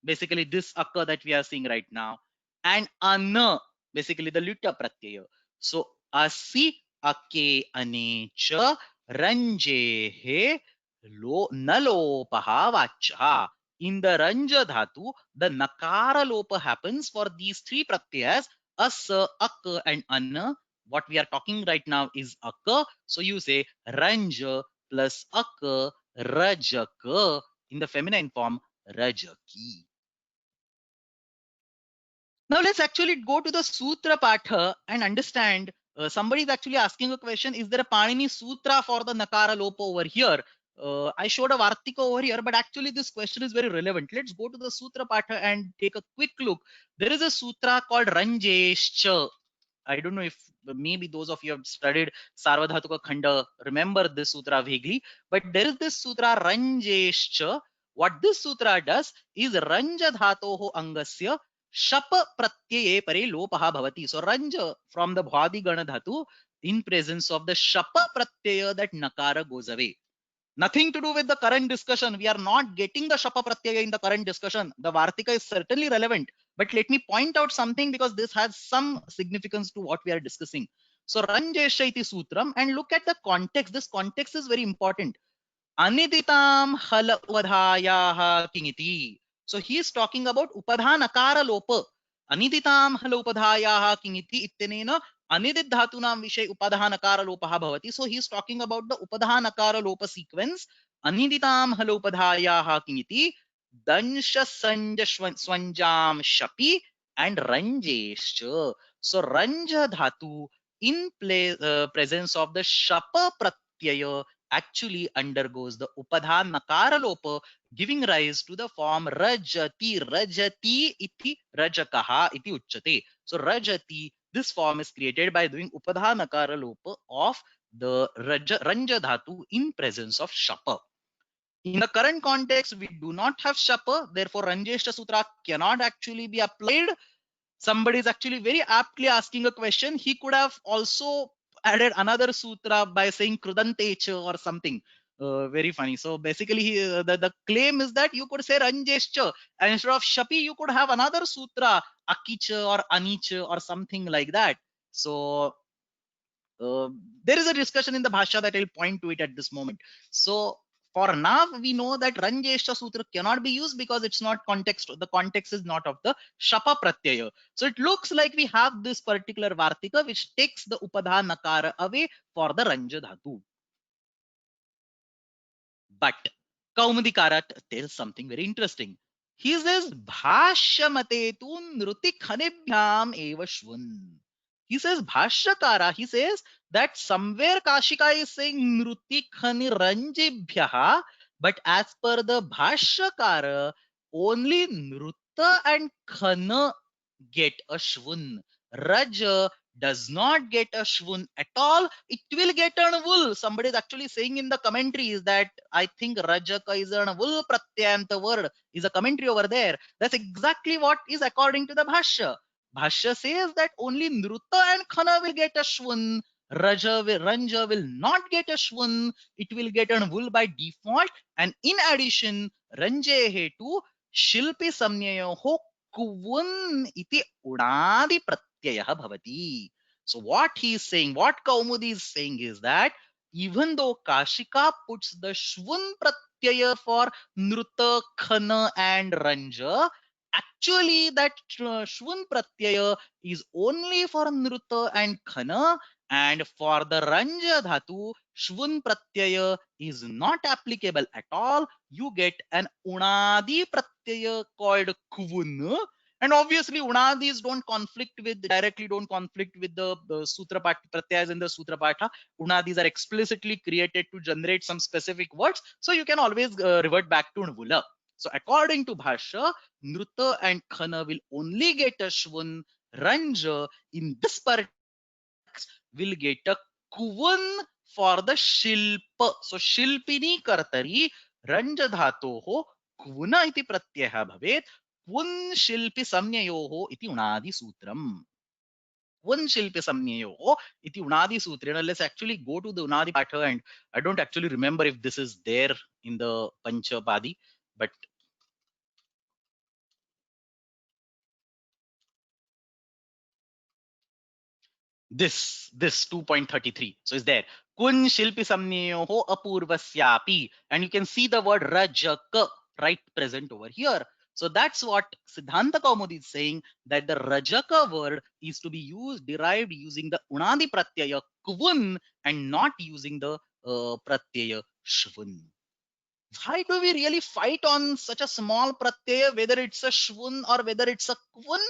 basically this akka that we are seeing right now, and ana, basically the lita pratyaya. So asi ake anecha ranjehe nalopaha vachaha. In the ranja dhatu, the nakara lopa happens for these three pratyayas, asa, akka, and anna. What we are talking right now is akka. So you say ranja plus akka, rajaka. In the feminine form, rajaki. Now let's actually go to the Sutra Patha and understand. Somebody is actually asking a question: is there a Panini Sutra for the Nakara Lopa over here? I showed a Vartika over here, but actually this question is very relevant. Let's go to the Sutra Patha and take a quick look. There is a sutra called Ranjescha. I don't know if maybe those of you have studied Sarvadhatuka Khanda remember this sutra vaguely, but there is this sutra Ranjescha. What this sutra does is Ranja Dhatoho Angasya Shapa Pratyaye Pare Lopaha Bhavati. So Ranja from the Bhadi Gana Dhatu, in presence of the Shapa Pratyaya, that Nakara goes away. Nothing to do with the current discussion. We are not getting the Shapa Pratyaya in the current discussion. The Vartika is certainly relevant. But let me point out something because this has some significance to what we are discussing. So Ranjesha iti sutram, and look at the context. This context is very important. Aniditam hala upadhayaha kingiti. So he is talking about upadhanakara lopa. Aniditam hala upadhayaha kingiti ittenena anidit dhatunam vishay upadhanakara lopaha bhavati. So he is talking about the upadhanakara lopa sequence. Aniditam hala upadhayaha kingiti dansha sanja swanjam shapi and ranjescha. So ranja dhatu in presence of the shapa pratyaya actually undergoes the upadhan nakara lopa, giving rise to the form rajati. Rajati iti rajakaha iti uchyate. So rajati, this form is created by doing upadhan nakara lopa of the ranja dhatu in presence of shapa. In the current context, we do not have shapa, therefore Ranjeshta Sutra cannot actually be applied. Somebody is actually very aptly asking a question. He could have also added another sutra by saying Krudantecha or something. Very funny. So basically, the claim is that you could say Ranjescha, and instead of Shapi, you could have another sutra, Akicha or Anicha or something like that. So there is a discussion in the Bhasha that I'll point to it at this moment. So for now, we know that Ranjesha Sutra cannot be used because it's not context. The context is not of the Shapa Pratyaya. So it looks like we have this particular Vartika which takes the Upadha Nakara away for the Ranja Dhatu. But Kaumudikara tells something very interesting. He says, Bhashyamate tu nruti khanebhyam eva shvun. He says, Bhashyakara, he says that somewhere Kashika is saying nruti khani ranjibhyaha, but as per the Bhashyakara, only nruta and khana get a shvun. Raja does not get a shvun at all. It will get an wool. Somebody is actually saying in the commentaries that I think Rajaka is an wool pratyanta word, is a commentary over there. That's exactly what is according to the Bhashya. Bhashya says that only Nruta and Khana will get a shvun. Ranja will not get a shvun, it will get an vul by default. And in addition, Ranje hetu Shilpi Samnyayoho Kuvun iti Unadi Pratyayah Bhavati. So what he is saying, what Kaumudi is saying is that even though Kashika puts the Shvun Pratyaya for Nruta, Khana and Ranja, actually that Shvun Pratyaya is only for Nruta and Khana, and for the Ranja Dhatu, Shvun Pratyaya is not applicable at all. You get an Unadi Pratyaya called Kvun. And obviously, Unadis directly don't conflict with the Sutra Pratyayas in the Sutra Patha. Unadis are explicitly created to generate some specific words. So you can always revert back to Nvula. So according to Bhashya, Nruta and Khana will only get a Shvun. Ranja in this particular will get a Kuvan for the Shilpa. So Shilpini Kartari Ranja Dhatoho Kuvuna iti Pratyaha Bhavet. Kun Shilpi Samnyayoho iti Unadi Sutram. Kun Shilpi Samnyayoho iti Unadi Sutrena. Let's actually go to the Unadi Patha, and I don't actually remember if this is there in the Panchapadi, but this 2.33, so is there kun shilpi samneyoho apurvasyapi, and you can see the word rajaka right present over here. So that's what Siddhanta Kaumudi is saying, that the rajaka word is to be derived using the unadi pratyaya kvun and not using the pratyaya shvun. Why do we really fight on such a small pratyaya, whether it's a shvun or whether it's a kvun?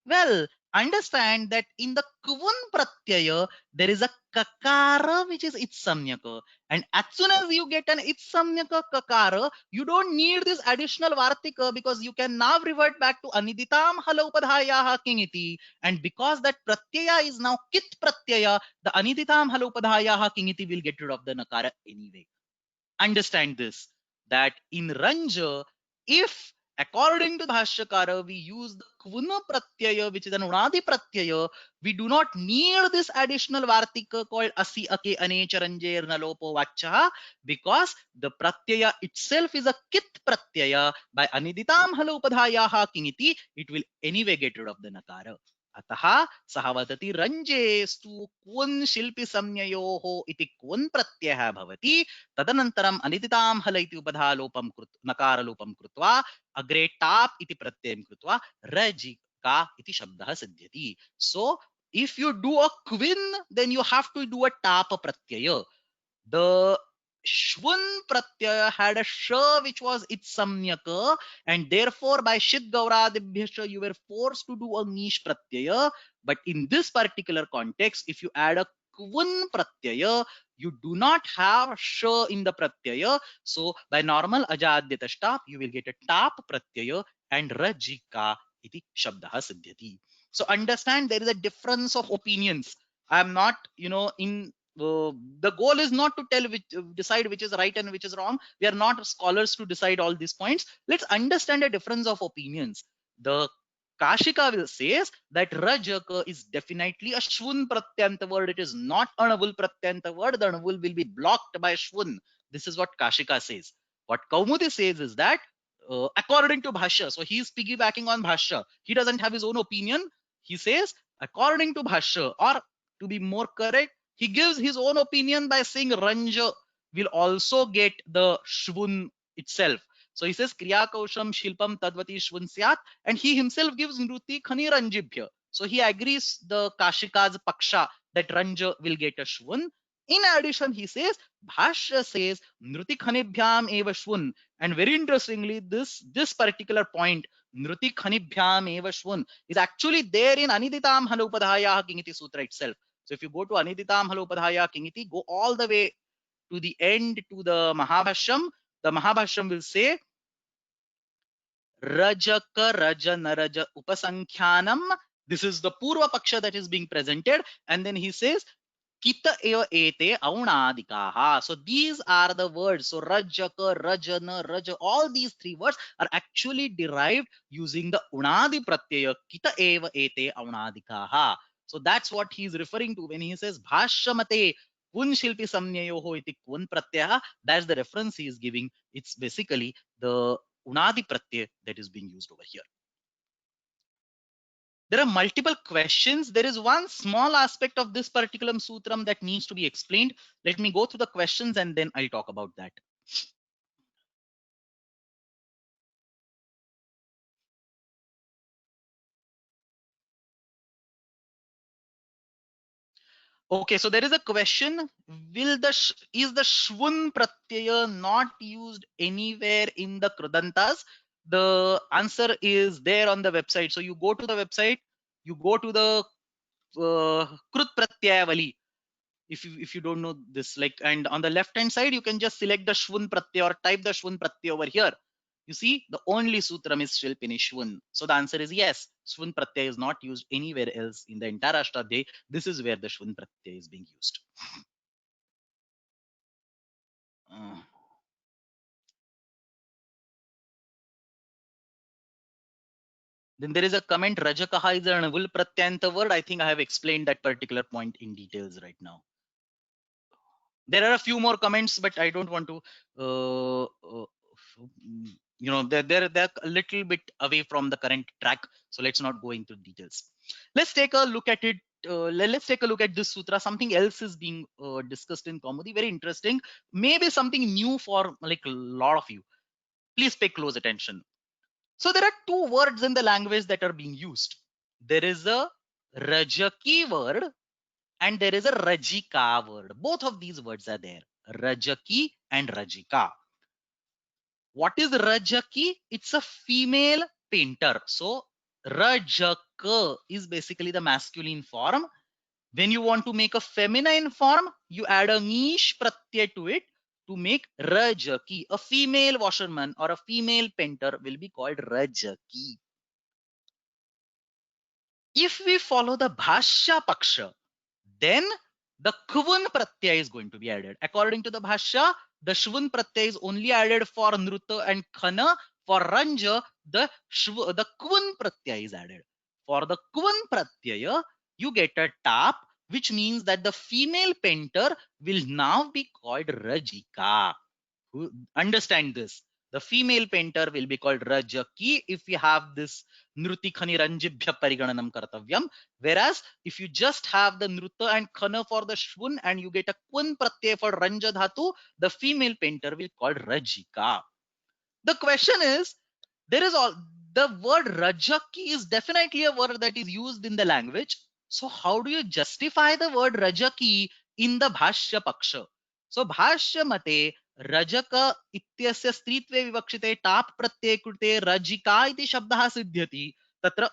Well, understand that in the Kvun Pratyaya, there is a Kakara which is Itsamyaka. And as soon as you get an Itsamyaka Kakara, you don't need this additional Vartika, because you can now revert back to Aniditam Halaupadhayaha Kingiti. And because that Pratyaya is now Kit Pratyaya, the Aniditam Halaupadhayaha Kingiti will get rid of the Nakara anyway. Understand this, that in Ranja, if according to Bhashyakara we use the Kvuna Pratyaya, which is an Unadi Pratyaya, we do not need this additional Vartika called Asi Ake Anecha Ranjer Nalopo Vachaha, because the Pratyaya itself is a Kit Pratyaya. By Aniditam Halopadhayaha Kingiti, it will anyway get rid of the Nakara. अतः सः वदति रञ्जेस्तु क्वन् शिल्पि संज्ञयोः इति क्वन् प्रत्ययः भवति, तदनन्तरम् अनिदितां हल इति उपधालोपं नकारलोपं कृत्वा अग्रे टाप् इति प्रत्ययं कृत्वा रजिका इति शब्दः सिद्ध्यति. So if you do a kvin, then you have to do a tap pratyaya. The Shvun Pratyaya had a sh which was its samyaka, and therefore by Shid Gauradibhyasha you were forced to do a nish Pratyaya. But in this particular context, if you add a Kvun Pratyaya, you do not have sh in the Pratyaya. So by normal Ajadyata stop, you will get a tap Pratyaya and Rajika iti Shabdaha Siddhyati. So understand, there is a difference of opinions. I am not, in the goal is not to decide which is right and which is wrong. We are not scholars to decide all these points. Let's understand a difference of opinions. The Kashika will says that Rajaka is definitely a Shvun Pratyanta word. It is not an Avul Pratyanta word. The Avul will be blocked by Shvun. This is what Kashika says. What Kaumudi says is that according to Bhashya, so he is piggybacking on Bhashya. He doesn't have his own opinion. He says according to Bhashya, or to be more correct, he gives his own opinion by saying Ranja will also get the Shvun itself. So he says Kriya Kausham Shilpam Tadvati Shvun Syat, and he himself gives Nruti Khani Ranjibhya. So he agrees the Kashika's Paksha that Ranja will get a Shvun. In addition, he says Bhashya says Nruti Khanibhyam eva Shvun. And very interestingly, this particular point, Nruti Khanibhyam eva Shvun, is actually there in Aniditam Hanupadhaya Kingiti Sutra itself. So if you go to Aniditam Halopadhaya Kingiti, go all the way to the end to the Mahabhashyam. The Mahabhashyam will say Rajaka Raja Naraja Upasankhyanam. This is the Purva Paksha that is being presented. And then he says Kita eva ete aunadikaha. So these are the words. So Rajaka, Rajana, Raja, all these three words are actually derived using the unadi pratyaya. Kita eva ete aunadikaha. So that's what he's referring to when he says bhashyamate kun shilpi samnyayoho iti kun pratyaya. That's the reference he is giving. It's basically the unadi pratyay that is being used over here. There are multiple questions. There is one small aspect of this particular sutram that needs to be explained. Let me go through the questions and then I'll talk about that. Okay, so there is a question: Will the is the shvun pratyaya not used anywhere in the krudantas? The answer is there on the website. So you go to the website, you go to the krut pratyayavali. If you don't know this, like, and on the left hand side you can just select the shvun pratyay or type the shvun pratyay over here. You see the only sutram is shilpini shvun. So the answer is yes, shvun pratyay is not used anywhere else in the entire ashtadhyayi. This is where the shvun pratyay is being used. Uh, then there is a comment, rajakaha is an vul pratyanta word. I think I have explained that particular point in details right now. There are a few more comments, but I don't want to they're a little bit away from the current track, so let's not go into details. Let's take a look at it. Let's take a look at this sutra. Something else is being discussed in Kaumudi, very interesting, maybe something new for like a lot of you. Please pay close attention. So there are two words in the language that are being used. There is a rajaki word and there is a rajika word. Both of these words are there, rajaki and rajika. What is rajaki? It's a female painter. So rajaka is basically the masculine form. When you want to make a feminine form, you add a nish pratyay to it to make rajaki. A female washerman or a female painter will be called rajaki. If we follow the bhashya paksha, then the kvun pratyay is going to be added. According to the bhashya, the shvun pratyay is only added for nruta and khana. For ranja, the kvun pratyay is added. For the kvun pratyaya, you get a tap, which means that the female painter will now be called rajika. Who understand this? The female painter will be called rajaki if we have this nruti khani ranjibhya parigananam kartavyam. Whereas if you just have the nruta and khana for the shvun and you get a kun pratyay for ranja dhatu, the female painter will called rajika. The question is, there is all the word rajaki is definitely a word that is used in the language. So how do you justify the word rajaki in the bhashya paksha? So bhashya mate rajaka ityasya stritve vivakshite tap pratyay krute rajika iti shabdah siddhyati. Tatra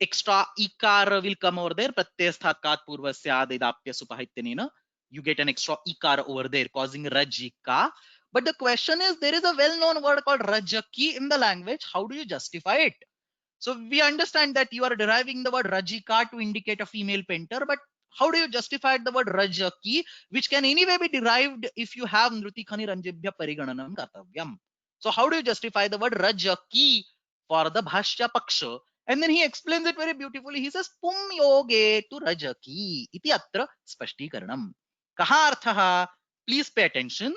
extra ikara will come over there. Pratyasthat kat purvasya adidapya supahityanena. You get an extra ikara over there causing rajika. But the question is, there is a well-known word called rajaki in the language. How do you justify it? So we understand that you are deriving the word rajika to indicate a female painter, but how do you justify the word rajaki, which can anyway be derived if you have nruti khani ranjibhya parigananam kartavyam? So how do you justify the word rajaki for the bhashya paksha? And then he explains it very beautifully. He says, pum yoge tu rajaki iti atra spashtikaranam. Kaha arthaha? Please pay attention.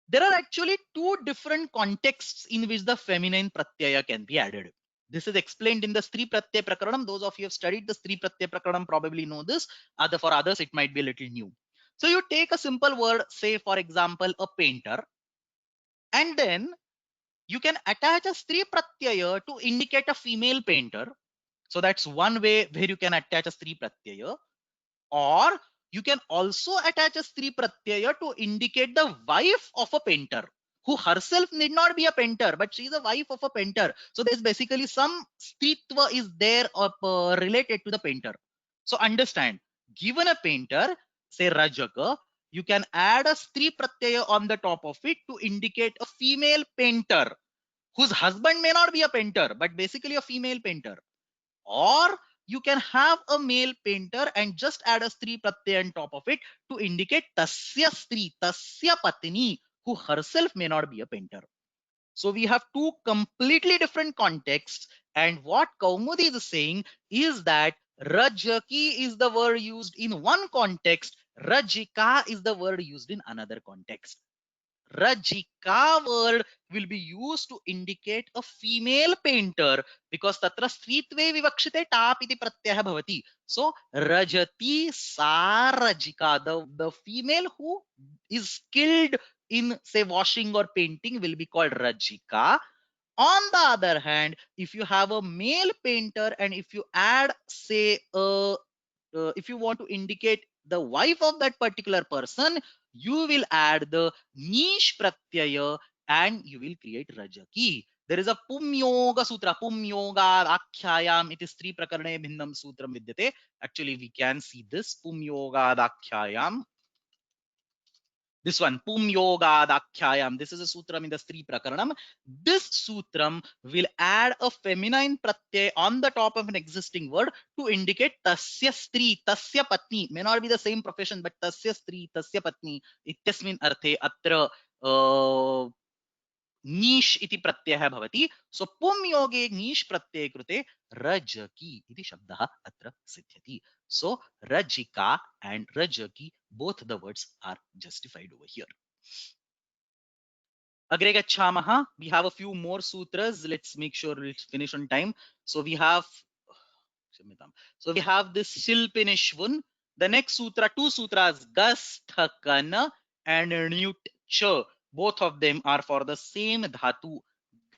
There are actually two different contexts in which the feminine pratyaya can be added. This is explained in the Stri Pratyay Prakaranam. Those of you who have studied the Stri Pratyay Prakaranam probably know this. For others, it might be a little new. So you take a simple word, say for example, a painter, and then you can attach a Stri Pratyaya to indicate a female painter. So that's one way where you can attach a Stri Pratyaya. Or you can also attach a Stri Pratyaya to indicate the wife of a painter, who herself need not be a painter, but she is a wife of a painter. So there's basically some stritva is there related to the painter. So understand, given a painter, say Rajaka, you can add a Stri Pratyaya on the top of it to indicate a female painter whose husband may not be a painter, but basically a female painter. Or you can have a male painter and just add a stri pratyay on top of it to indicate tasya stri, tasya patni, who herself may not be a painter. So we have two completely different contexts, and what Kaumudi is saying is that Rajaki is the word used in one context. Rajika is the word used in another context. Rajika word will be used to indicate a female painter because tatra stritve vivakshite tap iti pratyaya bhavati. So Rajati sa Rajika, the female who is skilled in say washing or painting will be called Rajika. On the other hand, if you have a male painter and if you add say if you want to indicate the wife of that particular person, you will add the nish pratyaya and you will create Rajaki. There is a Pumyoga Sutra, Pumyoga Akhyayam, it is three prakarane bhinnam sutram vidyate. Actually, we can see this Pumyoga Akhyayam. This one, Pum Yogadakhyayam. This is a sutram in the Stri Prakaranam. This sutram will add a feminine pratyay on the top of an existing word to indicate tasya stri, tasya patni. May not be the same profession, but tasya stri, tasya patni. Ityasmin arthe atra नीश इति प्रत्ययः भवति. सो पुम योगे नीश प्रत्यय कृते रजकी इति शब्दः अत्र सिद्ध्यति. So rajika and rajaki, both the words are justified over here. Agre gacchamaha. We have a few more sutras. Let's make sure let's finish on time. So we have this Shilpinishvun. The next sutra, two sutras, Gasthakana and Nyut Cha. Both of them are for the same dhatu,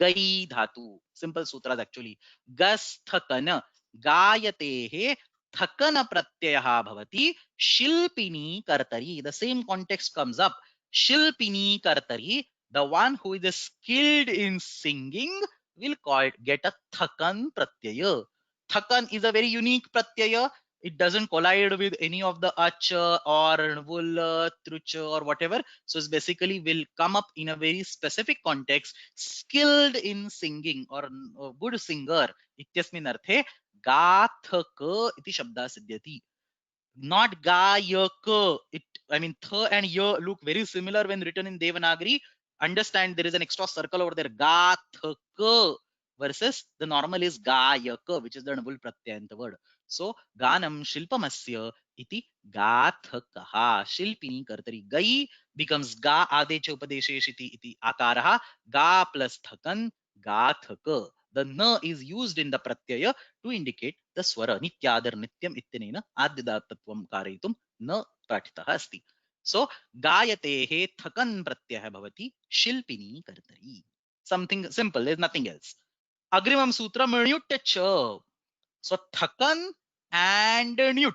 Gai dhatu. Simple sutras actually. Gasthakana, Gayatehe, Thakana Pratyaha Bhavati, Shilpini Kartari. The same context comes up. Shilpini Kartari, the one who is skilled in singing, will get a Thakan Pratyaya. Thakan is a very unique pratyaya. It doesn't collide with any of the acha or nvul, trucha or whatever. So it's basically will come up in a very specific context. Skilled in singing or good singer. Ityasmin arthe gathaka iti shabda siddhyati. Not gayaka. I mean, th and ya look very similar when written in Devanagari. Understand there is an extra circle over there. Gathaka versus the normal is gayaka, which is the double pratyanta word. So ganam shilpamasya iti gathakaha. Shilpini kartari. Gai becomes ga adecha upadesheshiti iti akaraha. Ga plus thakan gathaka. The na is used in the pratyaya to indicate the swara. Nityadar nityam ityanena adyadatatvam कारयितुं न पाठितः अस्ति. So gayatehe thakan pratyah bhavati shilpini kartari. Something simple, there's nothing else. Agrimam sutra nyut cha. So thakan and nyut.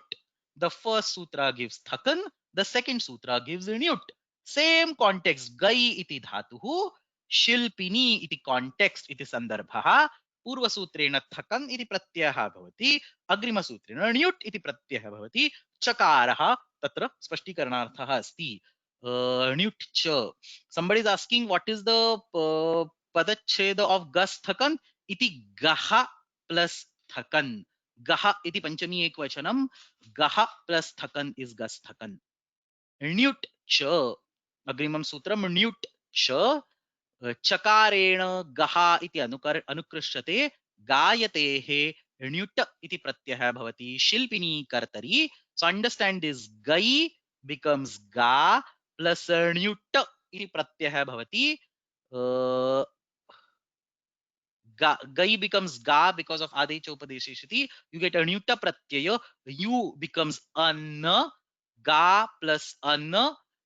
The first sutra gives thakan, the second sutra gives nyut. Same context, gai iti dhatuhu, shilpini iti context iti sandarbhaha, पूर्वसूत्रेण थकन इति प्रत्ययः भवति, अग्रिमसूत्रेण ण्युट् इति प्रत्ययः भवति, चकारः तत्र स्पष्टीकरणार्थः अस्ति. ण्युट् च. Somebody is asking what is the padacheda of gas thakan iti gaha plus thakan. Gaha iti panchami ekvachanam. Gaha plus thakan is gas thakan. ण्युट् च. अग्रिमं सूत्रं ण्युट् च. चकारेण गहा इति अनुकृष्यते. गायतेः ण्युट इति प्रत्ययः भवति. शिल्पिनी कर्तरी. So understand this. Gai becomes ga plus ण्युट इति प्रत्ययः भवति. Gai becomes ga because of adecha upadesheshiti. You get a ण्युट pratyaya. You becomes an. Ga plus an.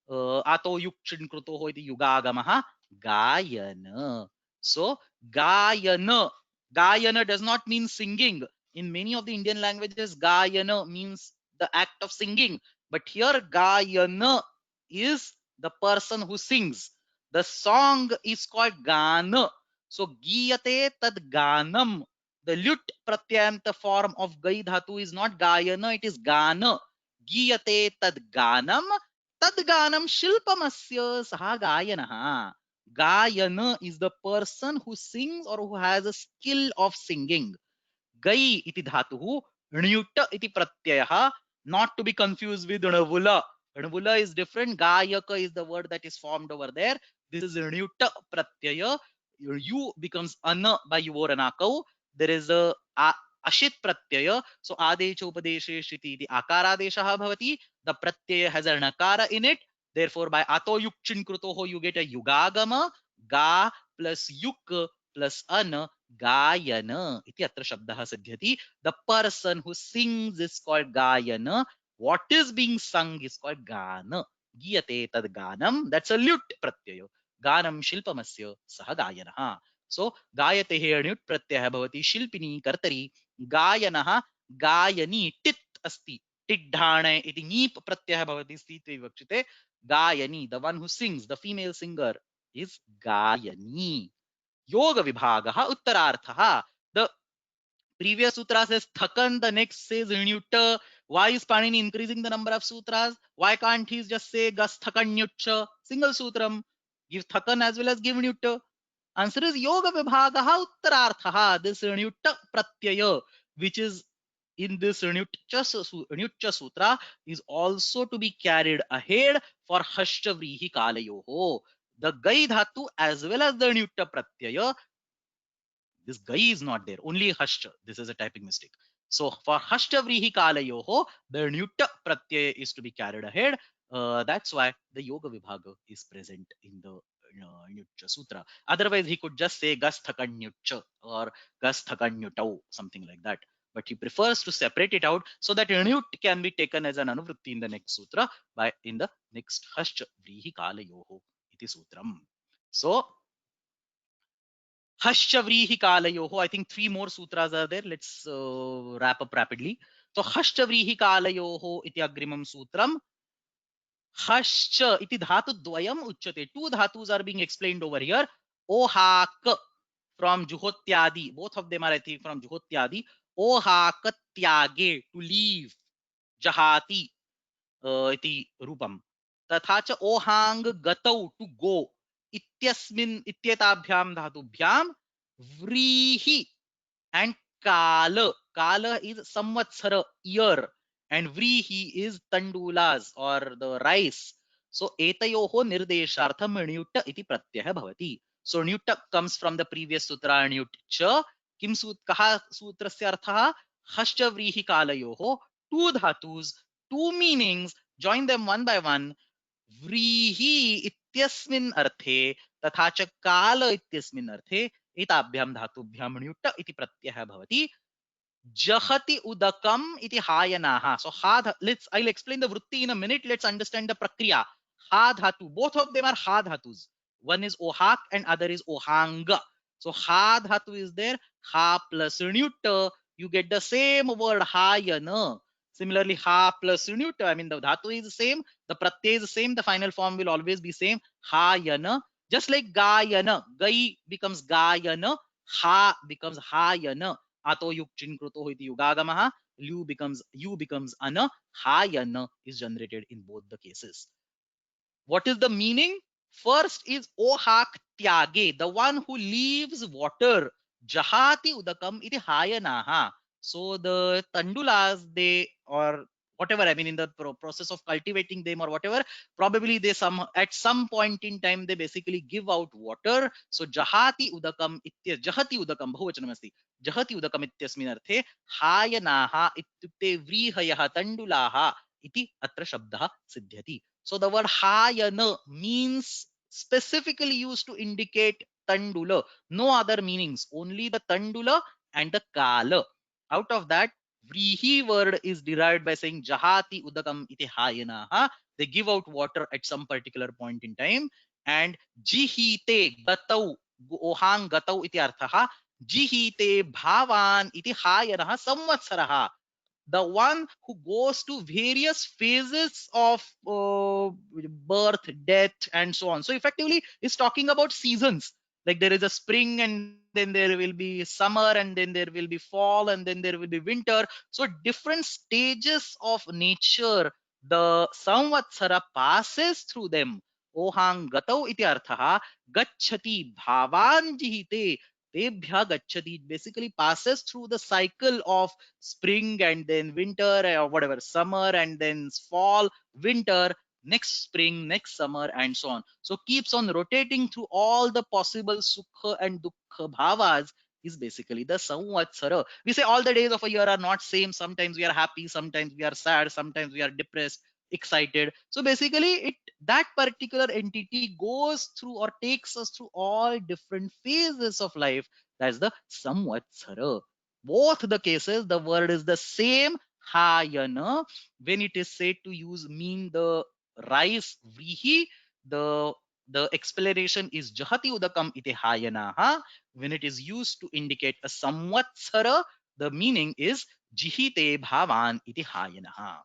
Ato yukshin kruto ho iti yugagamah. Gayana. So Gayana. Gayana does not mean singing. In many of the Indian languages, Gayana means the act of singing. But here Gayana is the person who sings. The song is called Gana. So Giyate tad Ganam. The lut pratyanta form of Gai dhatu is not Gayana, it is Gana. Giyate tad Ganam. Tadganam shilpamasya saha gayanaha. Gayana is the person who sings or who has a skill of singing. Gai iti dhatuhu, ण्युट iti pratyayah, not to be confused with णवुला. णवुला is different. Gayaka is the word that is formed over there. This is ण्युट pratyaya. You becomes ana by yuvoranakau. There is a ashit pratyaya. So adecho upadeshe shiti iti akaradeshah bhavati. The pratyaya has an akara in it. Therefore, by ato yukchin krutoho, you get a yugagama. Ga plus yuk plus an, gayana. Iti atra shabdah siddhyati. The person who sings is called gayana. What is being sung is called gana. Giyate tad ganam. That's a lut pratyaya. Ganam shilpamasya saha gayana. So गायते अण्युट् प्रत्ययः भवति शिल्पिनी कर्तरी गायनः gynae टित् अस्ति टिड्ढाणे इति नीप् प्रत्ययः भवति स्थिते विवक्षिते गायनी the one who sings the female singer is गायनी योग विभागः उत्तरार्थः the previous sutra says thakan, the next says nyutta. Why is Panini increasing the number of sutras? Why can't he just say gas thakan nyutta? Single sutram. Give thakan as well as give nyutta. Answer is yoga vibhagaha uttararthaha. This nyutta pratyaya, which is in this nyutta sutra, is also to be carried ahead for hashcha vrihi kalayoho. The gai dhatu as well as the nyutta pratyaya, this gai is not there, only hashcha. This is a typing mistake. So for hashcha vrihi kalayoho, the nyutta pratyaya is to be carried ahead. That's why the yoga vibhaga is present in the Nyucha Sutra. Otherwise, he could just say Gasthakan or Gasthakan something like that. But he prefers to separate it out so that Nyut can be taken as an Anuvritti in the next sutra by in the next Hashcha Vrihi Kalayoho iti sutram. So Hashcha Vrihi Kalayoho, I think 3 more sutras are there. Let's wrap up rapidly. So Hashcha Vrihi Kalayoho iti agrimam sutram. Hashcha iti dhatu dvayam uchyate. 2 dhatus are being explained over here. Ohak from juhotyadi. Both of them are, I think, from juhotyadi. Ohakatyage, to leave. Jahati iti rupam. तथा च ओहांग गतौ, to go. इत्यस्मिन् इत्येताभ्याम धातुभ्याम व्रीहि and kala. Kala is samvatsara, year, and vrihi is tandulas or the rice. So etayoho nirdeshartham nyutta iti pratyah bhavati. So nyutta comes from the previous sutra nyut cha. Kim kaha sutrasya artha? Hascha vrihi kalayoho. 2 dhatus, 2 meanings. Join them one by one. व्रीहि इत्यस्मिन् अर्थे तथा च काल इत्यस्मिन् अर्थे एताभ्यां धातुभ्यां ण्युट् इति प्रत्ययः भवति. जहति उदकम iti hayanaha. So I'll explain the vritti in a minute. Let's understand the prakriya. Ha dhatu, both of them are ha dhatus. One is ohak and other is ohanga. So ha dhatu is there. Ha plus nyutta, you get the same word hayana. Similarly, ha plus nyutta, I mean the dhatu is the same, the pratyay is the same, the final form will always be same. Hayana. Just like gayana, gai becomes gayana, ha becomes hayana. Ato yukchin kruto iti yugagamaha. Lu becomes ana. Hayana is generated in both the cases. What is the meaning? First is ohak tyage, the one who leaves water. Jahati udakam iti hayanaha. So the tandulas, they, or whatever, I mean, in the process of cultivating them or whatever, probably they at some point in time they basically give out water. So jahati udakam jahati udakam bahuvachanam asti. Jahati udakam ityasmin arthe hayanaha ityukte vrihayah tandulaha iti atra shabdah siddhyati. So the word hayana means specifically used to indicate tandula. No other meanings, only the tandula and the kala. Out of that, vrihi word is derived by saying jahati udakam iti hayana. They give out water at some particular point in time. And jihite gatau, ohang gatau iti arthaha. Jihite bhavan iti hayana samvatsaraha. The one who goes to various phases of birth, death, and so on. So effectively, it's talking about seasons. Like there is a spring, and then there will be summer, and then there will be fall, and then there will be winter. So different stages of nature, the samvatsara passes through them. Ohang gatau iti arthaha gacchati bhavan jihite tebhya gacchati. It basically passes through the cycle of spring and then winter or whatever, summer and then fall, winter, next spring, next summer, and so on. So keeps on rotating through all the possible sukha and dukkha bhavas is basically the samvatsara. We say all the days of a year are not same. Sometimes we are happy, sometimes we are sad, sometimes we are depressed, excited. So basically that particular entity goes through or takes us through all different phases of life. That's the samvatsara. Both the cases, the word is the same, hayana. When it is said to use mean the rice vrihi, the explanation is jahati udakam iti hayanaha. When it is used to indicate a samvatsara, the meaning is jihite bhavan iti hayanaha.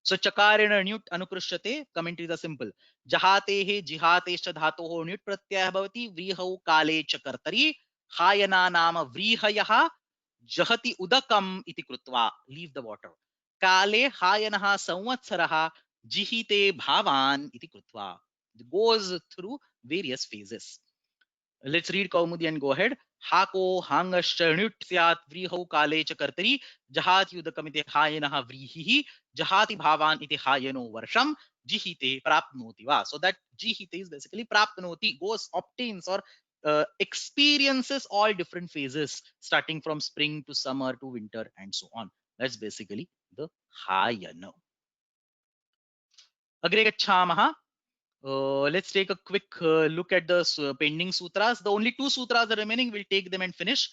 So chakarena nut anukrishyate. Commentaries are simple. Jahate he jihate cha dhatoho nut pratyaya bhavati vrihau kale cha kartari hayana nama vrihayah jahati udakam iti krutva. Leave the water. Kale hayanaha samvatsaraha jihite bhavan iti krutva. It goes through various phases. Let's read Kaumudi and go ahead. Hako hangascha nृत्यात् व्रीहौ काले च कर्तरि जहाति उदकमिति हायनः व्रीहिः jahati bhavan iti hayano varsham jihite prapnoti va. So that jihite is basically prapnoti, goes, obtains, or experiences all different phases starting from spring to summer to winter and so on. That's basically the hayano. Agre gacchamaha. Let's take a quick look at the pending sutras. The only two sutras are remaining. We'll take them and finish.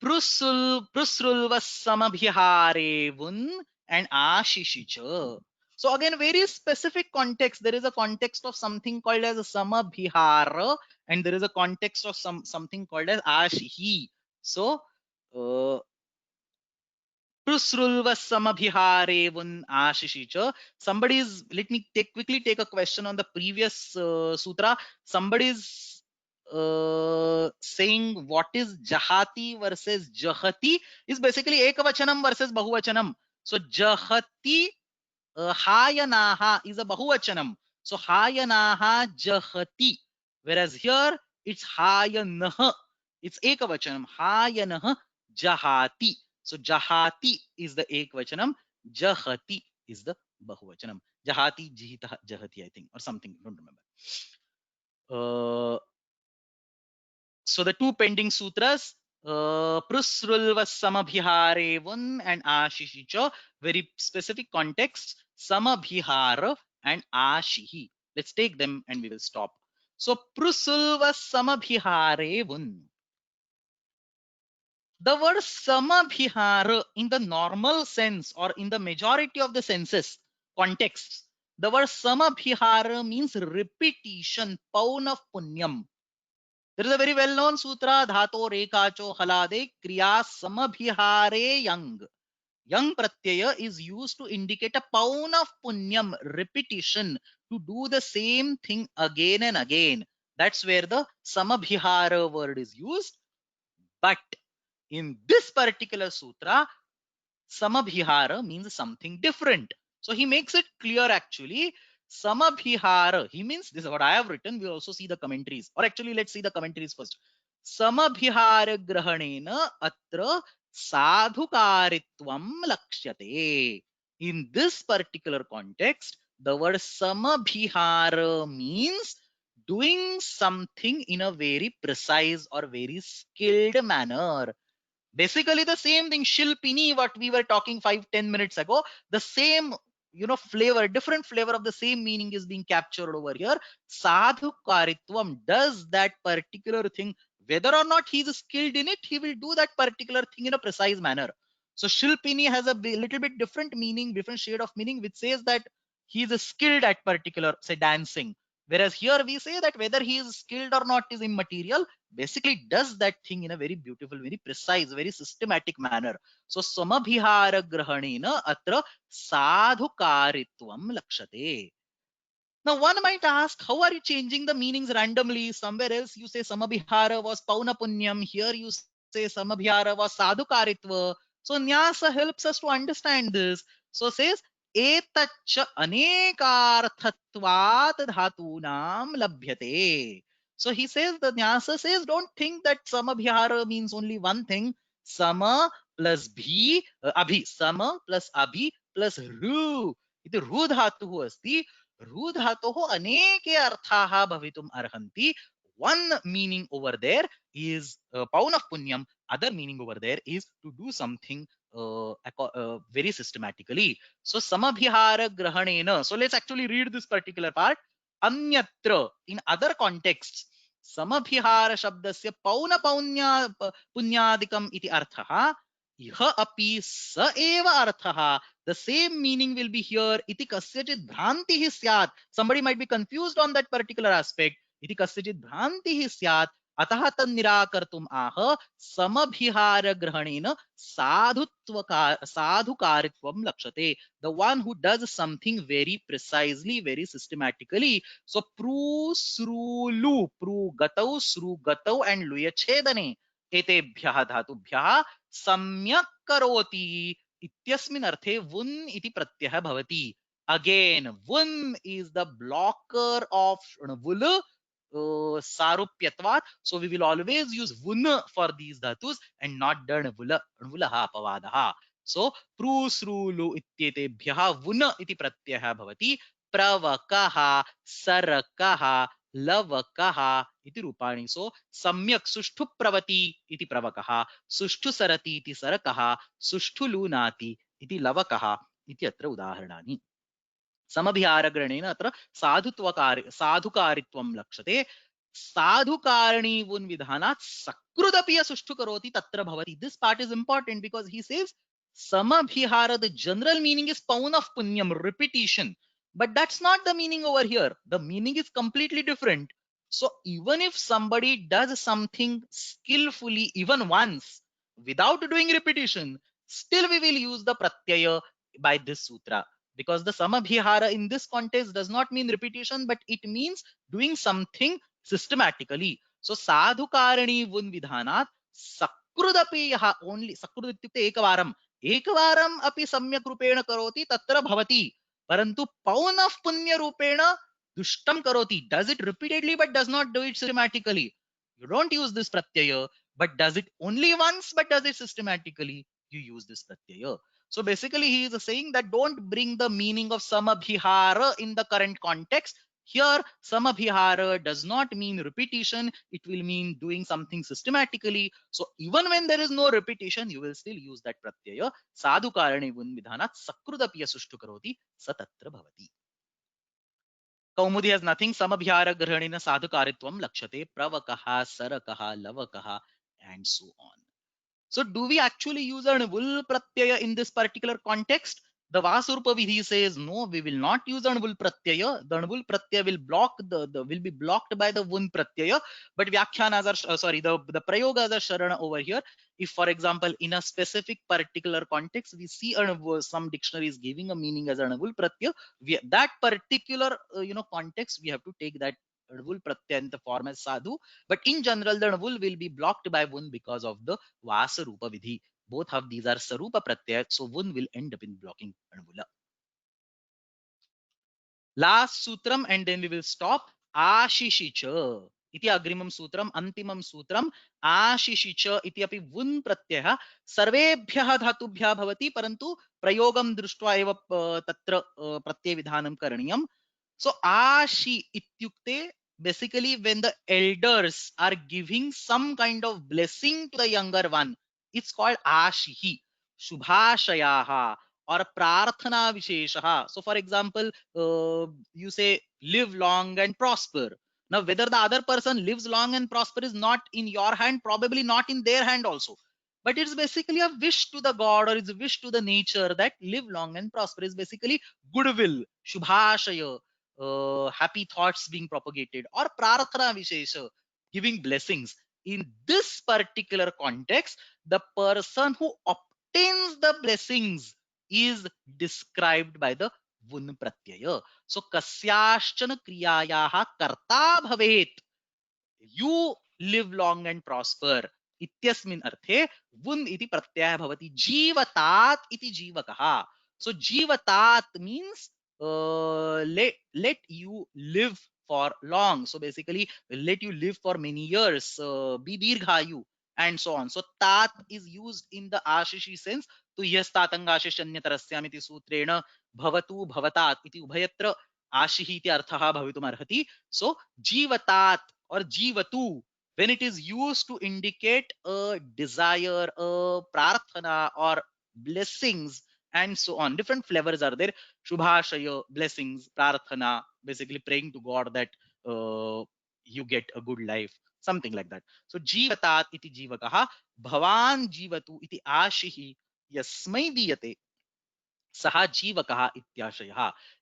Prusrulvasamabhiharevun and Ashishicha. So again, very specific context. There is a context of something called as a samabhihara, and there is a context of something called as Ashihi. So Prusrulvasamabhiharevun Ashishicha. Somebody's, let me quickly take a question on the previous sutra. Somebody's saying what is jahati versus jahati is basically ekavachanam versus bahuvachanam. So jahati hayanaha is a bahuvachanam. So hayanaha jahati. Whereas here it's hayanah. It's ekavachanam. Hayanah jahati. So jahati is the ekvachanam, jahati is the bahuvachanam. Jahati, jihita, jahati, I think, or something. Don't remember. So the two pending sutras, Prusrulvasamabhiharevun and Ashishicha, very specific context, Samabhihara and Ashihi. Let's take them and we will stop. So Prusrulvasamabhiharevun. The word samabhihara in the normal sense or in the majority of the senses contexts, the word samabhihara means repetition, pauna punyam. There is a very well-known sutra, dhato rekacho halade kriya samabhihare yang. Yang pratyaya is used to indicate a pauna punyam, repetition, to do the same thing again and again. That's where the samabhihara word is used. But in this particular sutra, samabhihara means something different. So he makes it clear actually. Samabhihara, he means, this is what I have written. We'll also see the commentaries. Or actually, let's see the commentaries first. Samabhihara grahanena atra sadhukaritvam lakshyate. In this particular context, the word samabhihara means doing something in a very precise or very skilled manner. Basically the same thing, shilpini, what we were talking 5-10 minutes ago, the same flavor, different flavor of the same meaning is being captured over here. Sadhukaritvam does that particular thing, whether or not he is skilled in it, he will do that particular thing in a precise manner. So shilpini has a little bit different meaning, different shade of meaning, which says that he is skilled at particular, say, dancing. Whereas here we say that whether he is skilled or not is immaterial, basically does that thing in a very beautiful, very precise, very systematic manner. So samabhihara grahanena atra sadhukaritvam lakshate. Now one might ask, how are you changing the meanings randomly? Somewhere else you say samabhihara was paunapunyam, here you say samabhihara was sadhukaritva. So nyasa helps us to understand this. So says etacha anekarthatvat dhatunam labhyate. So he says, the nyasa says, don't think that samabhihara means only one thing. Sama plus bhi, abhi, sama plus abhi plus ru. Iti ru dhatuhu asti. रू धातोः अनेके अर्थाः भवितुम् अर्हन्ति. one meaning over there is paunah punyam, other meaning over there is to do something very systematically. So samabhihara grahanena. So let's actually read this particular part. Anyatra, in other contexts, samabhihara shabdasya pauna paunya punyadikam iti arthaha. Iha api sa eva arthaha. The same meaning will be here. Iti kasyachit bhrantihi syat. Somebody might be confused on that particular aspect. इति कस्यचित् भ्रान्तिः स्यात् अतः तन्निराकर्तुम् आह समभिहार ग्रहणेन साधुकारित्वं लक्ष्यते. The one who does something very precisely, very systematically. So pru sru lu, pru gatau sru gatau and luyachedane एतेभ्यः धातुभ्यः सम्यक् करोति इत्यस्मिन् अर्थे वुन् इति प्रत्ययः भवति. Again, vun is the blocker of vul sarupyatvat. So we will always use vun for these dhatus and not dhan vulaha apavadaha. So prusrulu ityetebhyaha vun iti pratyayah bhavati. Pravakaha sarakaha lavakaha iti rupani. So samyak sushtu pravati iti pravakaha, sushtu sarati iti sarakaha, sushtu lunati iti lavakaha iti atra udaharanani. समभिहारग्रणेन अत्र साधुकारित्वं लक्ष्यते. साधुकारणी वुन् विधानात् सकृदपि सुष्ठु करोति तत्र भवति. This part is important because he says samabhihara, the general meaning is paun of punyam, repetition, but that's not the meaning over here. The meaning is completely different. So even if somebody does something skillfully even once without doing repetition, still we will use the pratyaya by this sutra, because the samabhihara in this context does not mean repetition, but it means doing something systematically. So sadhukarani vun vidhanat sakrudapi yaha, only sakrud ityukte ekavaram api samyak rupena karoti tatra bhavati, parantu paunah punya rupena dushtam karoti, does it repeatedly but does not do it systematically. You don't use this pratyaya, but does it only once but does it systematically, you use this pratyaya. So basically he is saying that don't bring the meaning of samabhihara in the current context. Here samabhihara does not mean repetition, it will mean doing something systematically. So even when there is no repetition, you will still use that pratyaya. Sadhu karane vun vidhanat sakrudapya sushtu karoti satatra bhavati. Kaumudi has nothing. Samabhihara grahanena sadhukaritvam lakshate pravakaha sarakaha lavakaha and so on. So do we actually use an vul pratyaya in this particular context? The Vasurupa Vidhi says no, we will not use an vul pratyaya. The vul pratyaya will will be blocked by the vun pratyaya. But Vyakhyanas are the prayogas are sharana over here. If, for example, in a specific particular context, we see some dictionaries giving a meaning as an vul pratyaya, that particular context, we have to take that vul pratyaya in the form as sadhu. But in general, the vul will be blocked by vun because of the Vasarupa Vidhi. Both of these are Sarupa Pratyaya, so vun will end up in blocking Anvula. Last sutram and then we will stop. Ashishicha iti agrimam sutram, antimam sutram. Ashishicha iti api vun pratyaya sarvebhyah dhatubhyah bhavati, parantu prayogam drishtva eva tatra pratyaya vidhanam karaniyam. So ashi ityukte, basically when the elders are giving some kind of blessing to the younger one, it's called ashihi. Shubhashayaha or prarthana visheshaha. So for example, you say live long and prosper. Now whether the other person lives long and prosper is not in your hand, probably not in their hand also, but it's basically a wish to the god, or it's a wish to the nature that live long and prosper, is basically goodwill, shubhashaya, happy thoughts being propagated, or prarthana vishesha, giving blessings. In this particular context, the person who obtains the blessings is described by the vun pratyaya. So kasyashchana kriyayaha karta bhavet, you live long and prosper ityasmin arthe vun iti pratyaya bhavati. Jivatat iti jivakaha. So jivatat means let you live for long. So basically let you live for many years, be dirghayu and so on. So tat is used in the ashishi sense. To yes tatangashishanyatarasya iti sutrena bhavatu bhavatat iti ubhayatra ashihi iti arthaha bhavitum arhati. So jivatat or jivatu, when it is used to indicate a desire, a prarthana, or blessings, and so on. Different flavors are there. Shubhashaya, blessings, prarthana, basically praying to God that you get a good life, something like that. So jivatat iti jivakaha, bhavan jivatu iti ashihi yasmai diyate सः जीवकः इत्याशयः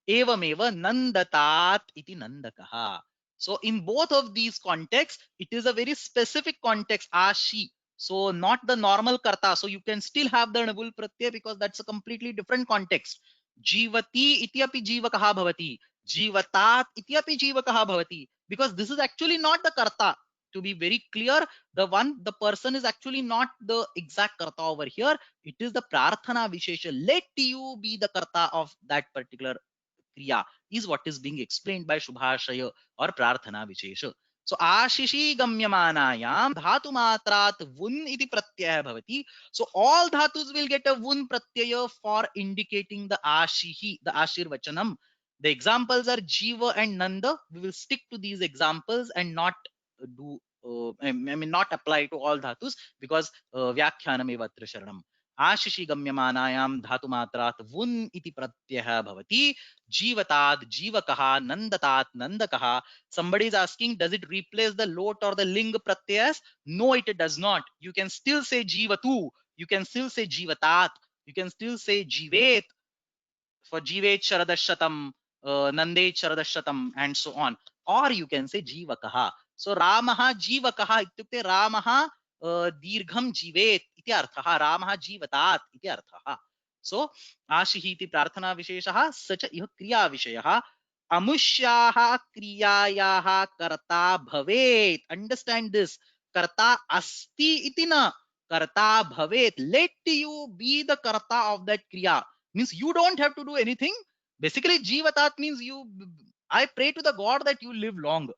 एवमेव नन्दतात् इति नन्दकः. So in both of these contexts, it is a very specific context, ashi. So not the normal karta. So you can still have the nabul pratyay because that's a completely different context. Jivati iti api jivakah bhavati. Jivatat iti api jivakah bhavati. Because this is actually not the karta. To be very clear, the person is actually not the exact karta over here. It is the prarthana vishesha. Let you be the karta of that particular kriya is what is being explained by shubhashaya or prarthana vishesha. So ashishi gamyamanayam dhatu matrat vun iti pratyaya bhavati. So all dhatus will get a vun pratyaya for indicating the ashihi, the ashirvachanam. The examples are jiva and nanda. We will stick to these examples and not do I mean not apply to all dhatus because vyakhyanam eva atra sharanam. आशिषि गम्यमानायां धातुमात्रात् वुन् इति प्रत्ययः भवति. जीवतात् जीवकः, नन्दतात् नन्दकः. Somebody is asking, does it replace the lot or the ling pratyayas? No, it does not. You can still say jivatu, you can still say jivatat, you can still say jivet for jivet sharadashatam, nandet sharadashatam, and so on. Or you can say jivakaha. So Ramaha jivakaha ityukte Ramaha दीर्घम जीवेत इति अर्थः, रामः जीवतात् इति अर्थः. सो आशिः इति प्रार्थना विशेषः, स च इह क्रिया विषयः. अमुष्याः क्रियायाः कर्ता भवेत्. Understand this. कर्ता अस्ति इति न, कर्ता भवेत्. लेट यू बी द कर्ता ऑफ दैट क्रिया. Means you don't have to do anything. Basically jivatat means you, I pray to the God that you live long.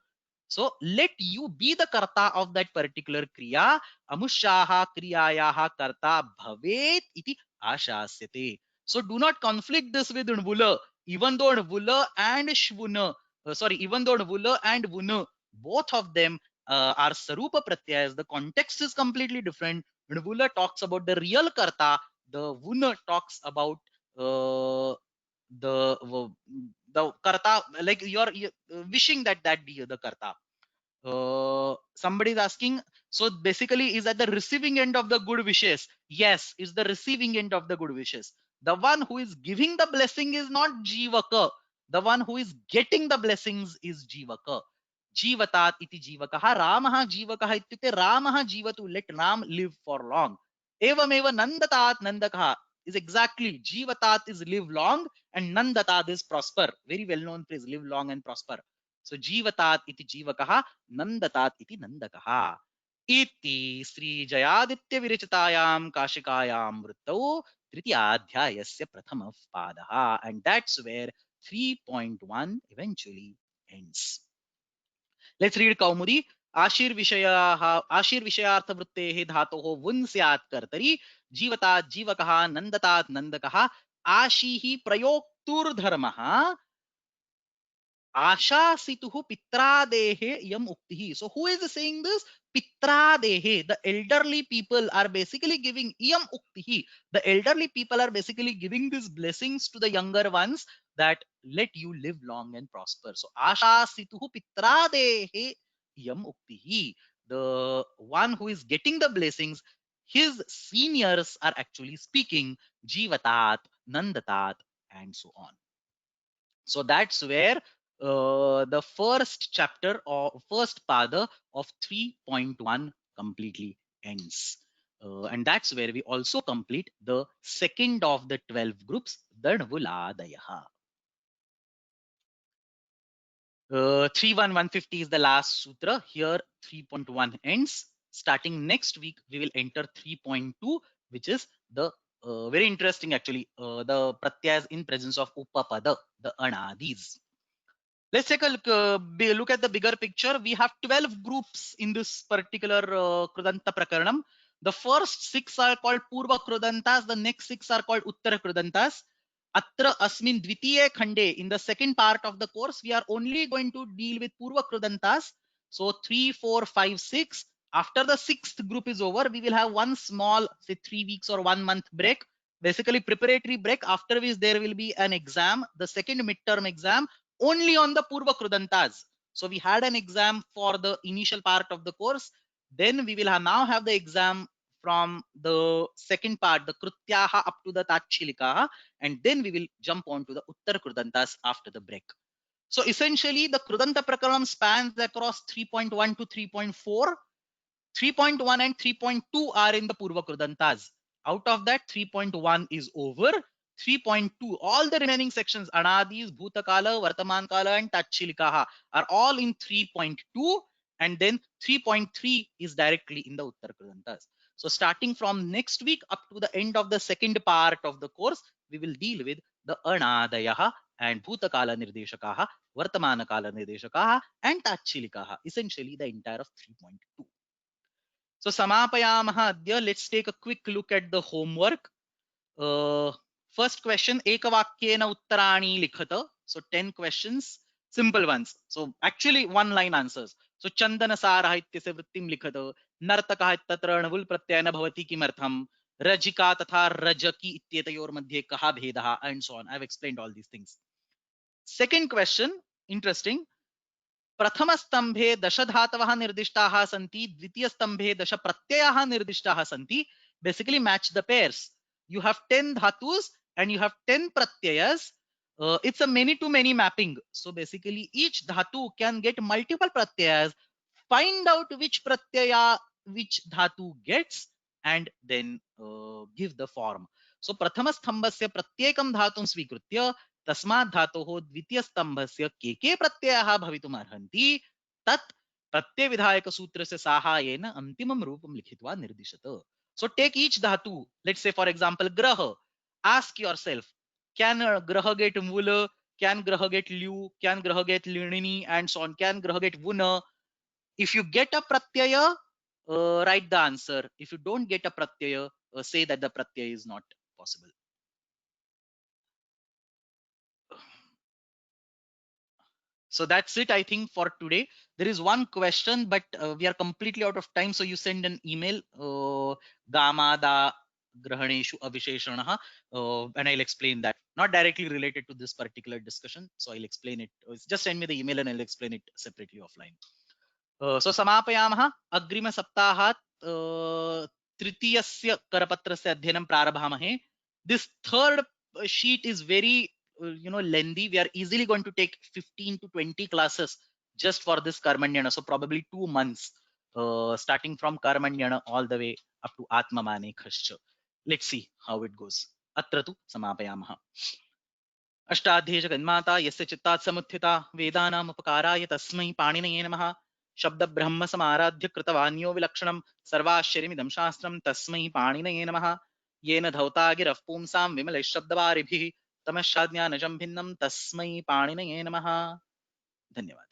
So let you be the karta of that particular kriya. Amushaha kriyayaha karta bhavet iti ashasyate. So do not conflict this with nvula. Even though nvula and shvuna, even though nvula and vuna, both of them are sarupa pratyayas, the context is completely different. Nvula talks about the real karta. The vuna talks about the karta, like you're wishing that be the karta. Somebody is asking, so basically is at the receiving end of the good wishes? Yes, is the receiving end of the good wishes. The one who is giving the blessing is not jivaka. The one who is getting the blessings is jivaka. Jivatat iti jivakaha, Ramaha jivakaha ityukte Ramaha jivatu, let Ram live for long. Evameva nandatat nandakaha is exactly, jivatat is live long and nandatat is prosper. Very well known phrase, live long and prosper. So जीवतात इति जीवकः, नन्दतात इति नन्दकः. इति श्री जयादित्य विरचितायां काशिकायां वृत्तौ तृतीयाध्यायस्य प्रथमः पादः. And that's where 3.1 eventually ends. Let's read Kaumudi. आशीर्विषयार्थवृत्तेः धातोः वुन् स्यात् कर्तरि. जीवतात् जीवकः, नन्दतात् नन्दकः. आशीः प्रयोक्तुर्धर्मः. Ashasituhu pitradehe yam uktihi. So who is saying this? Pitradehe. The elderly people are basically giving yam uktihi. The elderly people are basically giving these blessings to the younger ones that let you live long and prosper. So Ashasituhu pitradehe yam uktihi. The one who is getting the blessings, his seniors are actually speaking Jivatat, Nandatat, and so on. So that's where the first chapter or first pada of 3.1 completely ends. And that's where we also complete the second of the 12 groups, the Nvuladaya. 3.1.150 is the last sutra. Here 3.1 ends. Starting next week, we will enter 3.2, which is the very interesting actually, the pratyas in presence of upapada, the anadis. Let's take a look at the bigger picture. We have 12 groups in this particular Krudanta Prakaranam. The first 6 are called Purva Krudantas. The next 6 are called Uttara Krudantas. Atra Asmin Dvitiye Khande. In the second part of the course, we are only going to deal with Purva Krudantas. So 3, 4, 5, 6. After the 6th group is over, we will have one small, say 3 weeks or 1 month break, basically preparatory break, after which there will be an exam, the second midterm exam, only on the Purva Krudantas. So we had an exam for the initial part of the course. Then we will now have the exam from the second part, the Krutyaha up to the Tachilikaha, and then we will jump on to the Uttar Krudantas after the break. So essentially, the Krudanta Prakaranam spans across 3.1 to 3.4. 3.1 and 3.2 are in the Purva Krudantas. Out of that, 3.1 is over. 3.2, all the remaining sections, Anadis, Bhutakala, Vartaman Kala, and Tachilikaha, are all in 3.2. And then 3.3 is directly in the Uttar Krudantas. So starting from next week up to the end of the second part of the course, we will deal with the Anadayaha and Bhutakala Nirdeshakaha, Vartamana Kala Nirdeshakaha, and Tachilikaha, essentially the entire of 3.2. So samapayamaha adya. Let's take a quick look at the homework. First question, ekavakyena uttarani likhata. So 10 questions, simple ones. So actually one line answers. So chandana sarah ityasya vrittim likhata, nartakaha tatra navul pratyayana bhavati kimartham, rajika tatha rajaki ityetayor madhye kaha bhedaha, and so on. I've explained all these things. Second question, interesting. प्रथम स्तंभे दश धातवः निर्दिष्टाः सन्ति, द्वितीय स्तंभे दश प्रत्ययाः निर्दिष्टाः सन्ति. Basically match the pairs. You have 10 dhatus and you have 10 pratyayas. It's a many to many mapping. So basically each dhatu can get multiple pratyayas. Find out which pratyaya which dhatu gets and then give the form. So prathama stambhasya pratyekam dhatum svikritya तस्मात् धातोः द्वितीय स्तंभस्य के प्रत्ययाः भवितुम् अर्हन्ति तत् प्रत्यय विधायक सूत्रस्य साहाय्येन अंतिमं रूपं लिखित्वा निर्दिशत. So take each dhatu. Let's say for example graha. Ask yourself, can graha get mula, can graha get lyu, can graha get linini, and so on, can graha get vuna. If you get a pratyaya, write the answer. If you don't get a pratyaya, say that the pratyaya is not possible. So that's it, I think, for today. There is one question, but we are completely out of time. So you send an email, gamada grahaneshu avisheshanaha, and I'll explain that. Not directly related to this particular discussion. So I'll explain it. Just send me the email and I'll explain it separately offline. So samapayamaha agrima saptahat तृतीयस्य करपत्रस्य अध्ययनं प्रारभामहे. This third sheet is very lengthy. We are easily going to take 15 to 20 classes just for this karmanyana. So probably 2 months, starting from karmanyana all the way up to atmamane khascha. Let's see how it goes. Atra tu samapayamaha. Ashtadhyayi जगन्माता यस्य चित्तात् समुत्थिता वेदानाम् उपकाराय तस्मै पाणिनये नमः. शब्द ब्रह्म समाराध्य कृतवान्यो विलक्षणं सर्वाश्चर्यमिदं शास्त्रं तस्मै पाणिनये नमः. येन धौता गिरः पुंसां विमलैः शब्दवारिभिः तमश्चाज्ञानजं भिन्नं तस्मै पाणिनये नमः. धन्यवाद.